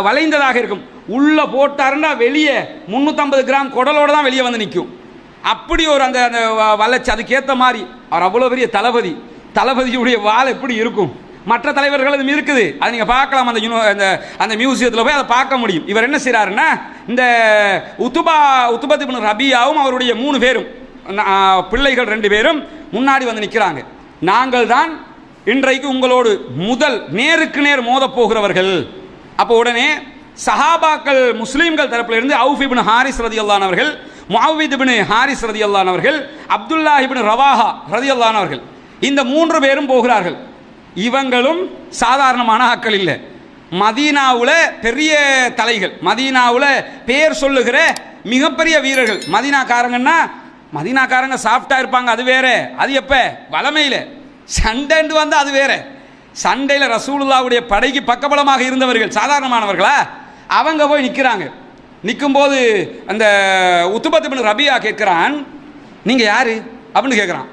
வளைந்ததாக இருக்கும். உள்ள போட்டாருன்னா வெளியே 350 கிராம் குடலோட தான் வெளியே வந்து நிற்கும். அப்படி ஒரு அந்த வளைச்சி அதுக்கேற்ற மாதிரி அவர் அவ்வளோ பெரிய தளபதியுடைய வாள் எப்படி இருக்கும். மற்ற தலைவர்கள் அது இருக்குது, அதை நீங்கள் பார்க்கலாம். அந்த மியூசியத்தில் போய் அதை பார்க்க முடியும். இவர் என்ன செய்கிறாருன்னா, இந்த உத்துபத் இப்னு ரபியாவும் அவருடைய 3 பேரும் பிள்ளைகள் 2 பேரும் முன்னாடி வந்து நிற்கிறாங்க. நாங்கள் தான் இன்றைக்கு உங்களோடு முதல் நேருக்கு நேர் மோத போகிறவர்கள். அப்போ உடனே சஹாபாக்கள் முஸ்லீம்கள் தரப்பில் இருந்து அவுஃப் இப்னு ஹாரிஸ் ரலியல்லாஹு அவர்கள், முஅவ்வித் இப்னு ஹாரிஸ் ரலியல்லாஹு அவர்கள், அப்துல்லாஹ் இப்னு ரவாஹா ரலியல்லாஹு அவர்கள், இந்த 3 பேரும் போகிறார்கள். இவங்களும் சாதாரணமான ஆட்கள் இல்லை. மதீனாவில் பெரிய தலைகள், மதீனாவில் பேர் சொல்லுகிற மிகப்பெரிய வீரர்கள். மதீனாக்காரங்க சாஃப்டா இருப்பாங்க, அது வேற. அது எப்ப வளமையில் சண்டைண்டு வந்து அது வேற. சண்டையில் ரசூலுல்லாஹ்வுடைய படைக்கு பக்கபலமாக இருந்தவர்கள், சாதாரணமானவர்களா? அவங்க போய் நிற்கிறாங்க. நிற்கும்போது அந்த உத்துபத் இப்னு ரபியா கேட்கிறான், நீங்க யாரு அப்படின்னு கேட்குறான்.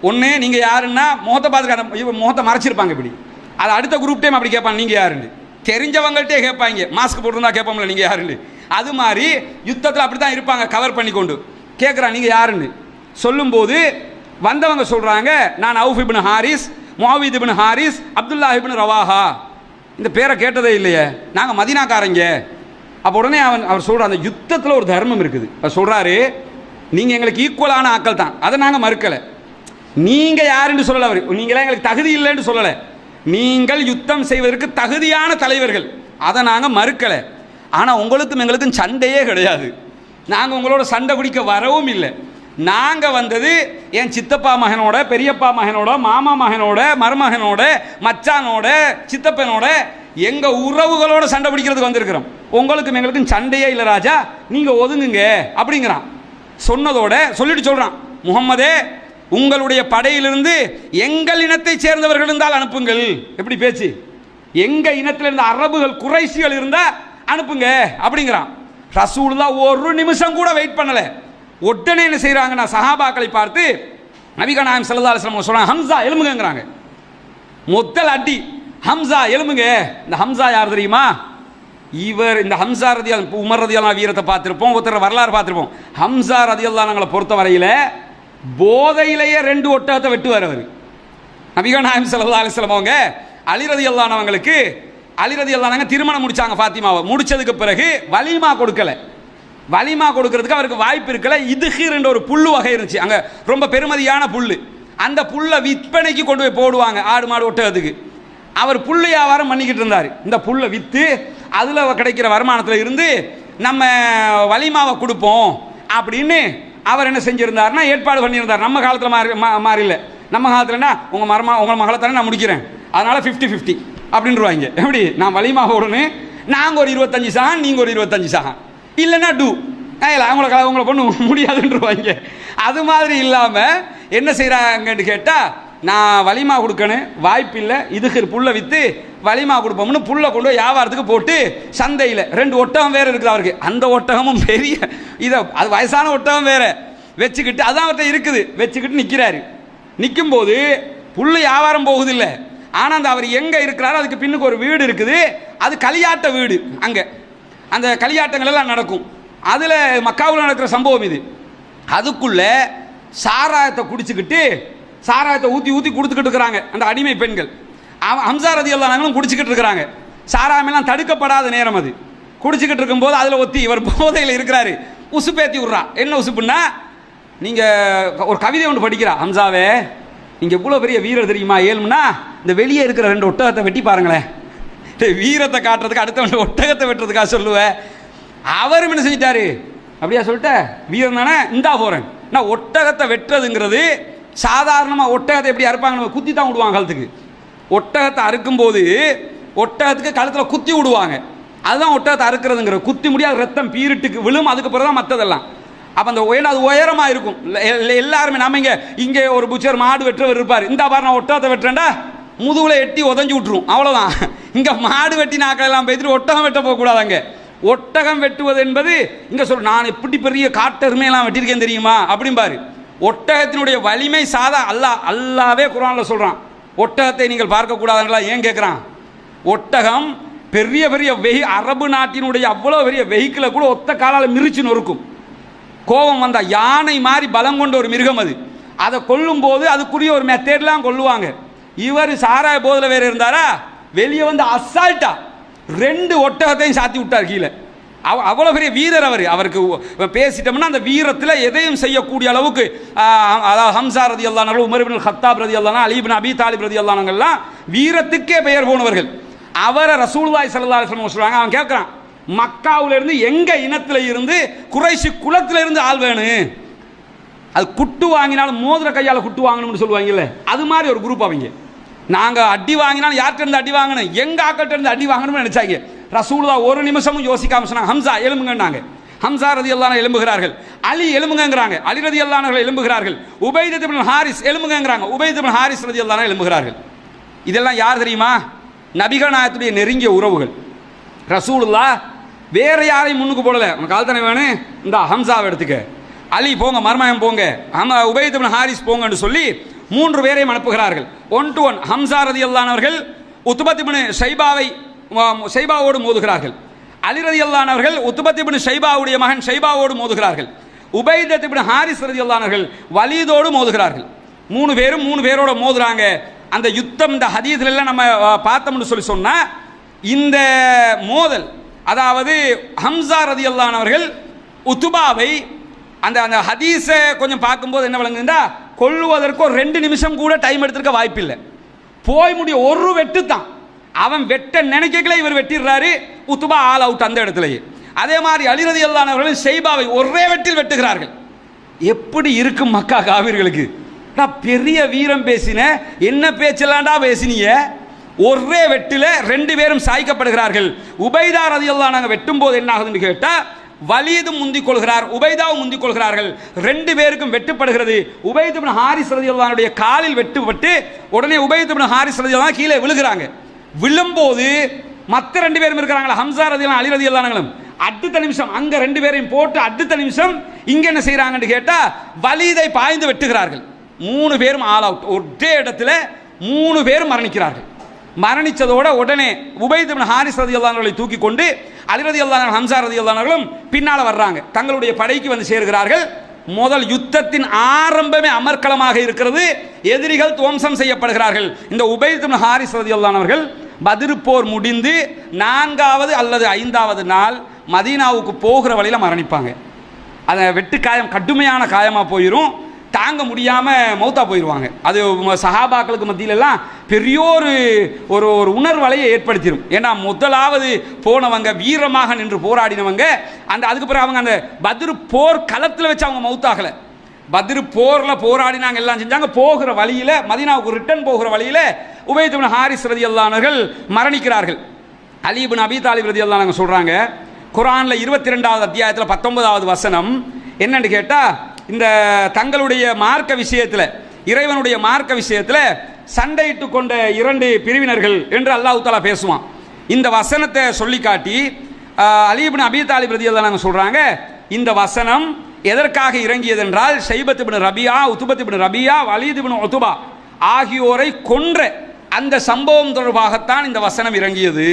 ஒன்று நீங்கள் யாருன்னா முகத்தை பார்த்துக்க, முகத்தை மறைச்சிருப்பாங்க இப்படி. அது அடுத்த குரூப் டைம் அப்படி கேட்பாங்க, நீங்கள் யாருன்னு. தெரிஞ்சவங்கள்ட்டே கேட்பாங்க, மாஸ்க் போட்டுருந்தா கேட்போம்ல நீங்கள் யாருன்னு. அது மாதிரி யுத்தத்தில் அப்படி தான் இருப்பாங்க, கவர் பண்ணி கொண்டு கேட்குறான் நீங்கள் யாருன்னு. சொல்லும்போது வந்தவங்க சொல்கிறாங்க, நான் அவுஃப் இப்னு ஹாரிஸ், முஅவ்வித் இப்னு ஹாரிஸ், அப்துல்லாஹ் இப்னு ரவாஹா. இந்த பேரை கேட்டதே இல்லையே, நாங்கள் மதீனாக்காரங்க. அப்போ உடனே அவர் சொல்கிறார், அந்த யுத்தத்தில் ஒரு தர்மம் இருக்குது. அவர் சொல்கிறாரு, நீங்கள் எங்களுக்கு ஈக்குவலான ஆட்கள் தான், அதை நாங்கள் மறுக்கலை. நீங்கள் யாருன்னு சொல்லலை, அவர் நீங்களாம் எங்களுக்கு தகுதி இல்லைன்னு சொல்லலை. நீங்கள் யுத்தம் செய்வதற்கு தகுதியான தலைவர்கள், அதை நாங்கள் மறுக்கலை. ஆனால் உங்களுக்கும் எங்களுக்கும் சண்டையே கிடையாது. நாங்கள் உங்களோட சண்டை பிடிக்க வரவும் இல்லை. நாங்கள் வந்தது என் சித்தப்பா மகனோட, பெரியப்பா மகனோட, மாமா மகனோட, மருமகனோட, மச்சானோட, சித்தப்பனோட, எங்கள் உறவுகளோட சண்டை பிடிக்கிறதுக்கு வந்திருக்கிறோம். உங்களுக்கும் எங்களுக்கும் சண்டையே இல்லை ராஜா, நீங்கள் ஒதுங்குங்க அப்படிங்கிறான். சொன்னதோட சொல்லிட்டு சொல்கிறான், முகம்மதே உங்களுடைய படையிலிருந்து எங்கள் இனத்தை சேர்ந்தவர்கள் இருந்தால் அனுப்புங்கள். எப்படி பேச்சு, எங்கள் இனத்தில் இருந்த அரபுகள் குறைஷிகள் இருந்தால் அனுப்புங்க அப்படிங்கிறான். ரசூலுல்லாஹ் ஒரு நிமிஷம் கூட வெயிட் பண்ணலை. உடனே என்ன செய்கிறாங்கன்னா, சஹாபாக்களை பார்த்து நபிகள் நாயகம் ஸல்லல்லாஹு அலைஹி வஸல்லம் சொல்றாங்க, ஹம்சா எழுமுங்கங்கிறாங்க. முதல் அடி, ஹம்சா எழுமுங்க. இந்த ஹம்சா யார் தெரியுமா? இவர் இந்த ஹம்சா ரதியல்லாஹு, உமர் ரதியல்லாஹு வீரத்தை பார்த்துருப்போம், ஒருத்தர் வரலாறு பார்த்துருப்போம். ஹம்சா ரதியல்லாஹுங்களை பொறுத்த வரையில் போதையிலேயே 2 ஒட்டகத்தை வெட்டுவார் அவர். நபிகள் நாயகம் ஸல்லல்லாஹு அலைஹி வஸல்லம் அவங்க அலி ரதியல்லாஹு அவங்களுக்கு, அலி ரதியல்லாஹு அன்ஹு திருமணம் முடிச்சாங்க ஃபாத்திமாவை. முடிச்சதுக்கு பிறகு வலிமா கொடுக்கல. வலிமா கொடுக்கறதுக்கு அவருக்கு வாய்ப்பு இருக்கல. இதுஹிர் என்ற ஒரு புல்லு வகை இருந்துச்சு அங்கே, ரொம்ப பெருமதியான புல்லு. அந்த புல்லை விற்பனைக்கு கொண்டு போய் போடுவாங்க ஆடு மாடு ஒட்டகத்துக்கு. அவர் புல்லு வியாபாரம் பண்ணிக்கிட்டு இருந்தார். இந்த புல்லை விற்று அதில் கிடைக்கிற வருமானத்தில் இருந்து நம்ம வலிமாவை கொடுப்போம் அப்படின்னு அவர் என்ன செஞ்சிருந்தாருன்னா ஏற்பாடு பண்ணியிருந்தார். நம்ம காலத்தில் மாறி இல்லை. நம்ம காலத்துலன்னா உங்கள் மகளை தானே நான் முடிக்கிறேன், அதனால 50-50 அப்படின்றாங்க. எப்படி, நான் வலிமாக உடனே நாங்கள் ஒரு 25 சகம், நீங்கள் ஒரு 25 சகம், இல்லைன்னா டூ இல்லை அவங்களை பொண்ணு முடியாதுன்றவாங்க. அது மாதிரி இல்லாமல் என்ன செய்கிறாங்கன்னு கேட்டால், நான் வலிமா கொடுக்கணும், வாய்ப்பு இல்லை, இதுக்கு புல்லை விற்று வலிமா கொடுப்போம்னு புல்லை கொண்டு வியாபாரத்துக்கு போட்டு சந்தையில் 2 ஒட்டகம் வேறு இருக்குது அவருக்கு. அந்த ஒட்டகமும் பெரிய அது வயசான ஒட்டகம் வேறு வச்சுக்கிட்டு, அதான் அவர்கிட்ட இருக்குது, வச்சுக்கிட்டு நிற்கிறாரு. நிற்கும்போது புல்லு வியாபாரம் போகுதில்லை. ஆனால் அந்த அவர் எங்கே இருக்கிறாரோ அதுக்கு பின்னுக்கு ஒரு வீடு இருக்குது. அது களியாட்ட வீடு. அங்கே அந்த களியாட்டங்கள் எல்லாம் நடக்கும். அதில் மக்காவில் நடக்கிற சம்பவம் இது. அதுக்குள்ளே சாராயத்தை குடிச்சுக்கிட்டு, சாராயத்தை ஊற்றி கொடுத்துக்கிட்டு இருக்கிறாங்க அந்த அடிமை பெண்கள். ஹம்சா ரதியல்லாஹு அன்ஹும் குடிச்சிக்கிட்டு இருக்கிறாங்க. சாராயமெல்லாம் தடுக்கப்படாத நேரம் அது. குடிச்சிக்கிட்டு இருக்கும்போது அதில் ஒத்தி இவர் போதையில் இருக்கிறாரு, உசுப்பேத்தி விட்றா. என்ன உசுப்புன்னா, நீங்கள் ஒரு கவிதை ஒன்று படிக்கிறா, ஹம்சாவே நீங்கள் எவ்வளோ பெரிய வீரர் தெரியுமா, ஏழும்னா இந்த வெளியே இருக்கிற 2 ஒட்டகத்தை வெட்டி பாருங்களேன். வீரத்தை காட்டுறதுக்கு அடுத்த ஒட்டகத்தை வெட்டுறதுக்காக சொல்லுவேன். அவரும் என்ன செஞ்சிட்டாரு, அப்படியா சொல்லிட்ட வீரன் தானே, இந்தா போகிறேன். நான் ஒட்டகத்தை வெட்டுறதுங்கிறது சாதாரணமாக ஒட்டகத்தை எப்படி அறுப்பாங்க, குத்தி தான் விடுவாங்க கழுத்துக்கு. ஒட்டகத்தை அறுக்கும்போது ஒட்டகத்துக்கு கழுத்தில் குத்தி விடுவாங்க. அதுதான் ஒட்டகத்தை அறுக்கிறதுங்கிற. குத்தி முடியாது, ரத்தம் பீரிட்டுக்கு விழும், அதுக்கு பிறகு தான் மற்றதெல்லாம். அப்போ அந்த அது உயரமாக இருக்கும். எல்லாருமே நம்ம இங்கே ஒரு புச்சர் மாடு வெட்டுறவர் இருப்பார், இந்த பாரு நான் ஒட்டகத்தை வெட்டுறேன்டா, முதுகில் எட்டி உதஞ்சி விட்டுரும், அவ்வளோதான். இங்கே மாடு வெட்டி நாக்கள் எல்லாம் பேசிட்டு ஒட்டகம் வெட்ட போகக்கூடாது. அங்கே ஒட்டகம் வெட்டுவது என்பது இங்கே நான் எப்படி பெரிய காட்டெருமையெல்லாம் வெட்டியிருக்கேன் தெரியுமா அப்படிம்பாரு. ஒட்டகத்தினுடைய வலிமை அல்லாவே குர்ஆன்ல சொல்றான். ஒட்டகத்தை நீங்கள் பார்க்கக்கூடாதுங்களா? ஏன் கேட்குறான்? ஒட்டகம் பெரிய பெரிய அரபு நாட்டினுடைய அவ்வளோ பெரிய வெஹிக்கிளை கூட ஒத்த காலால் மிரிச்சு நொறுக்கும். கோபம் வந்தா யானை மாதிரி பலம் கொண்ட ஒரு மிருகம் அது. அதை கொல்லும் போது அதுக்குரிய ஒரு மெத்தேட்லாம் கொல்லுவாங்க. இவர் சாராய போதில் வேற இருந்தாரா, வெளியே வந்து அசால்ட்டா 2 ஒட்டகத்தையும் சாத்தி விட்டார் கீழே. அவ்வளோ பெரிய வீரர் அவருக்கு பேசிட்டோம்னா அந்த வீரத்தில் எதையும் செய்யக்கூடிய அளவுக்கு, அதாவது ஹம்சா ரலியல்லாஹு அன்ஹு, உமர் இப்னு கத்தாப் ரலியல்லாஹு அன்ஹு, அலி இப்னு அபி தாலிப் ரலியல்லாஹு அன்ஹுலாம் வீரத்துக்கே பெயர் போனவர்கள். அவரை ரசூலுல்லாஹி ஸல்லல்லாஹு அலைஹி வஸல்லம் சொல்றாங்க. அவன் கேட்குறான், மக்காவுல இருந்து எங்க இனத்தில் இருந்து குறைஷி குலத்தில் இருந்து ஆள் வேணும். அது குட்டு வாங்கினாலும் மோதிர கையால் குட்டு வாங்கணும்னு சொல்லுவாங்கல்ல, அது மாதிரி ஒரு குரூப். அவங்க நாங்கள் அடி வாங்கினாலும் யார்கிட்ட இருந்து அடி வாங்கணும், எங்க ஆக்கிட்ட இருந்து அடி வாங்கணும்னு நினைச்சாங்க. ரசூலுல்லாஹ் ஒரு நிமிஷமும் யோசிக்காம சொன்னாங்க, ஹம்சா எலும்புங்கன்னாங்க. ஹம்சா ரலியல்லாஹு அன்ஹு எலும்புகிறார்கள். அலி எலும்புங்கங்கறாங்க, அலி ரலியல்லாஹு அன்ஹு எலும்புகிறார்கள். உபைத் இப்னு ஹாரிஸ் எலும்புங்கங்கறாங்க, உபைத் இப்னு ஹாரிஸ் ரலியல்லாஹு அன்ஹு எலும்புகிறார்கள். இதெல்லாம் யார் தெரியுமா? நபிகள் நாயகத்துடைய நெருங்கிய உறவுகள். ரசூலுல்லாஹ் வேற யாரையும் முன்னுக்கு போடல. உனக்கு ஆள் தானே வேணும், இந்த ஹம்சாவை எடுத்துக்க, அலி போங்க, மர்மயம் போங்க, உபைத் இப்னு ஹாரிஸ் போங்கன்னு சொல்லி 3 பேரையும் அனுப்புகிறார்கள். 1 to 1 ஹம்சா ரலியல்லாஹு அன்ஹு அவர்கள் உத்பத் இப்னு ஷைபாவோடு மோதுகிறார்கள். அலி ரலியல்லாஹு அன்ஹு அவர்கள் உத்பத் இப்னு ஷைபாவுடைய மகன் ஷைபாவோடு மோதுகிறார்கள். உபைத் இப்னு ஹாரிஸ் ரலியல்லாஹு அன்ஹு அவர்கள் வலீதோடு மோதுகிறார்கள். 3 பேரும் 3 பேரோட மோதுறாங்க. அந்த யுத்தம் இந்த ஹதீஸ்ல எல்லாம் நம்ம பார்த்தோம்னு சொல்லி சொன்னா, இந்த மோதல், அதாவது ஹம்சா ரலியல்லாஹு அன்ஹு அவர்கள் உத்பாவை அந்த அந்த ஹதீஸை கொஞ்சம் பார்க்கும்போது என்ன விளங்குதுன்னா, கொல்லுவதற்கு ஒரு 2 நிமிஷம் கூட டைம் எடுத்துருக்க வாய்ப்பில்லை. போய் முடிய ஒரு வெட்டு தான். அவன் வெட்ட நினைக்கல, இவர் வெட்டிடுறாரு. உத்பா ஆல் அவுட் அந்த இடத்துலயே. அதே மாதிரி அலி ரலியல்லாஹு அன்ஹு அவர்கள் ஷைபாவை ஒரே வெட்டில் வெட்டுகிறார்கள். எப்படி இருக்கும் மக்கா காவிர்களுக்கு? பெரிய வீரம் பேசின, என்ன பேச்சலாண்டா பேசினீங்க? ஒரே வெட்டில 2 பேரும் சாய்க்கப்படுகிறார்கள். உபைதா ரலியல்லாஹு அன்ஹு வெட்டும் போது என்ன ஆகுதுன்னு கேட்டா, வலீதும் முந்திக் கொள்கிறார், உபைதாவும் முந்திக் கொள்கிறார்கள். 2 பேருக்கும் வெட்டுப்படுகிறது. உபைத் இப்னு ஹாரிஸ் ரலியல்லாஹு அன்ஹுடைய காலில் வெட்டுப்பட்டு உடனே உபைத் இப்னு ஹாரிஸ் ரலியல்லாஹு அன்ஹு கீழே விழுகிறாங்க. விழும்போது மற்ற 2 பேரும் இருக்கிறாங்களா, ஹம்சா ரலியல்லாஹு அலி ரலியல்லாஹு அன்ஹு, அடுத்த நிமிஷம் அங்க 2 பேரையும் போட்டு அடுத்த நிமிஷம் இங்க என்ன செய்யறாங்கன்னு கேட்டா, வலீதை பாய்ந்து வெட்டுகிறார்கள். 3 பேரும் ஆல் அவுட். ஒரே இடத்துல 3 பேரும் மரணிக்கிறார்கள். மரணிச்சதோட உடனே உபைத் இப்னு ஹாரிஸ் ரலியல்லாஹு அன்ஹுவை தூக்கி கொண்டு அலி ரலியல்லாஹு அன்ஹு, ஹம்சா ரலியல்லாஹு அன்ஹுவும் பின்னால வர்றாங்க. தங்களுடைய படைக்கு வந்து சேர்கிறார்கள். முதல் யுத்தத்தின் ஆரம்பமே அமர்க்களமாக இருக்கிறது. எதிரிகள் துவம்சம் செய்யப்படுகிறார்கள். இந்த உபைத் இப்னு ஹாரிஸ் ரலியல்லாஹு அன்ஹு அவர்கள் பத்ர் போர் முடிந்து 4வது அல்லது 5வது நாள் மதீனாவுக்கு போகிற வழியில மரணிப்பாங்க. அந்த வெட்டு காயம் கடுமையான காயமா போயிடும். தாங்க முடியாம மௌத்தா போயிடுவாங்க. அது சஹாபாக்களுக்கு மத்தியிலெல்லாம் பெரிய ஒரு உணர்வலையை ஏற்படுத்திடும். ஏன்னா முதலாவது போனவங்க, வீரமாக நின்று போராடினவங்க, அதுக்கு பிறகு அவங்க அந்த பத்ர் போர் களத்தில் வச்சு அவங்க மௌத்தாகல. பத்ர் போர்ல போராடினாங்க, எல்லாம் செஞ்சாங்க. போகிற வழியில, மதீனாவுக்கு ரிட்டர்ன் போகிற வழியில உபைத் இப்னு ஹாரிஸ் ரலியல்லாஹு அன்ஹு மரணிக்கிறார்கள். அலி இப்னு அபி தாலிப் ரலியல்லாஹு அன்ஹு சொல்றாங்க, குர்ஆன்ல 22வது அத்தியாயத்தில் 19வது வசனம் என்னன்னு கேட்டா, இந்த தங்களுடைய மார்க்க விஷயத்தில், இறைவனுடைய மார்க்க விஷயத்தில் சண்டையிட்டு கொண்ட 2 பிரிவினர்கள் என்று அல்லாஹ் தஆலா பேசுவான். இந்த வசனத்தை சொல்லி காட்டி அலி இப்னு அபி தாலிப் ரலியல்லாஹு அன்ஹு சொல்றாங்க, இந்த வசனம் எதற்காக இறங்கியது என்றால், ஷைபத் இப்னு ரபியா, உத்பத் இப்னு ரபியா, வலீத் இப்னு உத்பா ஆகியோரை கொன்ற அந்த சம்பவம் தொடர்பாகத்தான் இந்த வசனம் இறங்கியது.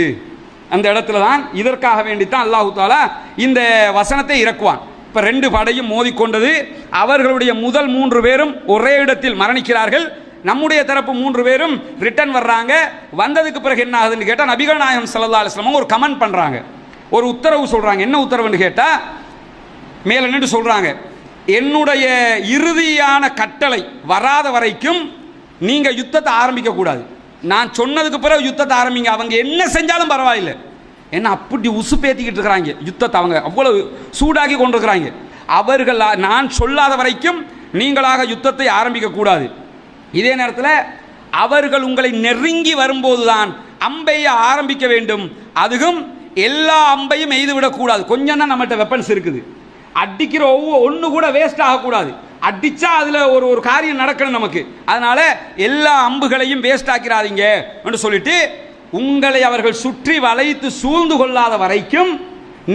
அந்த இடத்துல தான் இதற்காக வேண்டித்தான் அல்லாஹ் தஆலா இந்த வசனத்தை இறக்குவான். இப்போ 2 படையும் மோதிக்கொண்டது. அவர்களுடைய முதல் 3 பேரும் ஒரே இடத்தில் மரணிக்கிறார்கள். நம்முடைய தரப்பு 3 பேரும் ரிட்டர்ன் வர்றாங்க. வந்ததுக்கு பிறகு என்ன ஆகுதுன்னு கேட்டால், நபிகள் நாயகம் ஸல்லல்லாஹு அலைஹி வஸல்லம் ஒரு கமெண்ட் பண்ணுறாங்க, ஒரு உத்தரவு சொல்கிறாங்க. என்ன உத்தரவுன்னு கேட்டால், மேலே நின்று சொல்கிறாங்க, என்னுடைய இறுதியான கட்டளை வராத வரைக்கும் நீங்கள் யுத்தத்தை ஆரம்பிக்கக்கூடாது. நான் சொன்னதுக்கு பிறகு யுத்தத்தை ஆரம்பிங்க. அவங்க என்ன செஞ்சாலும் பரவாயில்லை. என்ன அப்படி உசுப்பேத்திக்கிட்டு இருக்கிறாங்க யுத்தத்தை, அவங்க அவ்வளவு சூடாக்கி கொண்டிருக்கிறாங்க. அவர்கள் நான் சொல்லாத வரைக்கும் நீங்களாக யுத்தத்தை ஆரம்பிக்க கூடாது. இதே நேரத்தில் அவர்கள் உங்களை நெருங்கி வரும்போது தான் அம்பைய ஆரம்பிக்க வேண்டும். அதுவும் எல்லா அம்பையும் எய்து விடக்கூடாது. கொஞ்சம் தான் நம்மகிட்ட வெப்பன்ஸ் இருக்குது. அடிக்கிற ஒன்று கூட வேஸ்ட் ஆகக்கூடாது. அடிச்சா அதுல ஒரு காரியம் நடக்கணும் நமக்கு. அதனால எல்லா அம்புகளையும் வேஸ்ட் ஆக்கிறாதீங்க என்று சொல்லிட்டு, உங்களை அவர்கள் சுற்றி வளைத்து சூழ்ந்து கொள்ளாத வரைக்கும்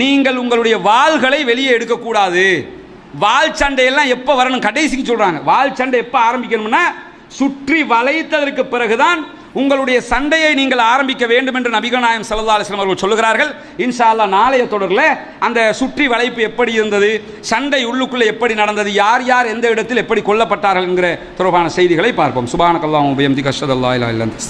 நீங்கள் உங்களுடைய வாள்களை வெளியே எடுக்கக்கூடாது வாள் சண்டையெல்லாம் எப்போ வரணும் கடைசிக்கு சொல்கிறாங்க. வாள் சண்டை எப்போ ஆரம்பிக்கணும்னா சுற்றி வளைத்ததற்கு பிறகுதான் உங்களுடைய சண்டையை நீங்கள் ஆரம்பிக்க வேண்டும் என்று நபிகள் நாயகம் ஸல்லல்லாஹு அலைஹி வஸல்லம் அவர்கள் சொல்லுகிறார்கள். இன்ஷா அல்லாஹ் நாளைய தொடரில் அந்த சுற்றி வளைப்பு எப்படி இருந்தது, சண்டை உள்ளுக்குள்ளே எப்படி நடந்தது, யார் யார் எந்த இடத்தில் எப்படி கொல்லப்பட்டார்கள் என்கிற தொடர்பான செய்திகளை பார்ப்போம். சுப்ஹானக்கல்லாஹு வ பிஹம்திக அஷ்ஹது அல்லா இலாஹா இல்லா அன்த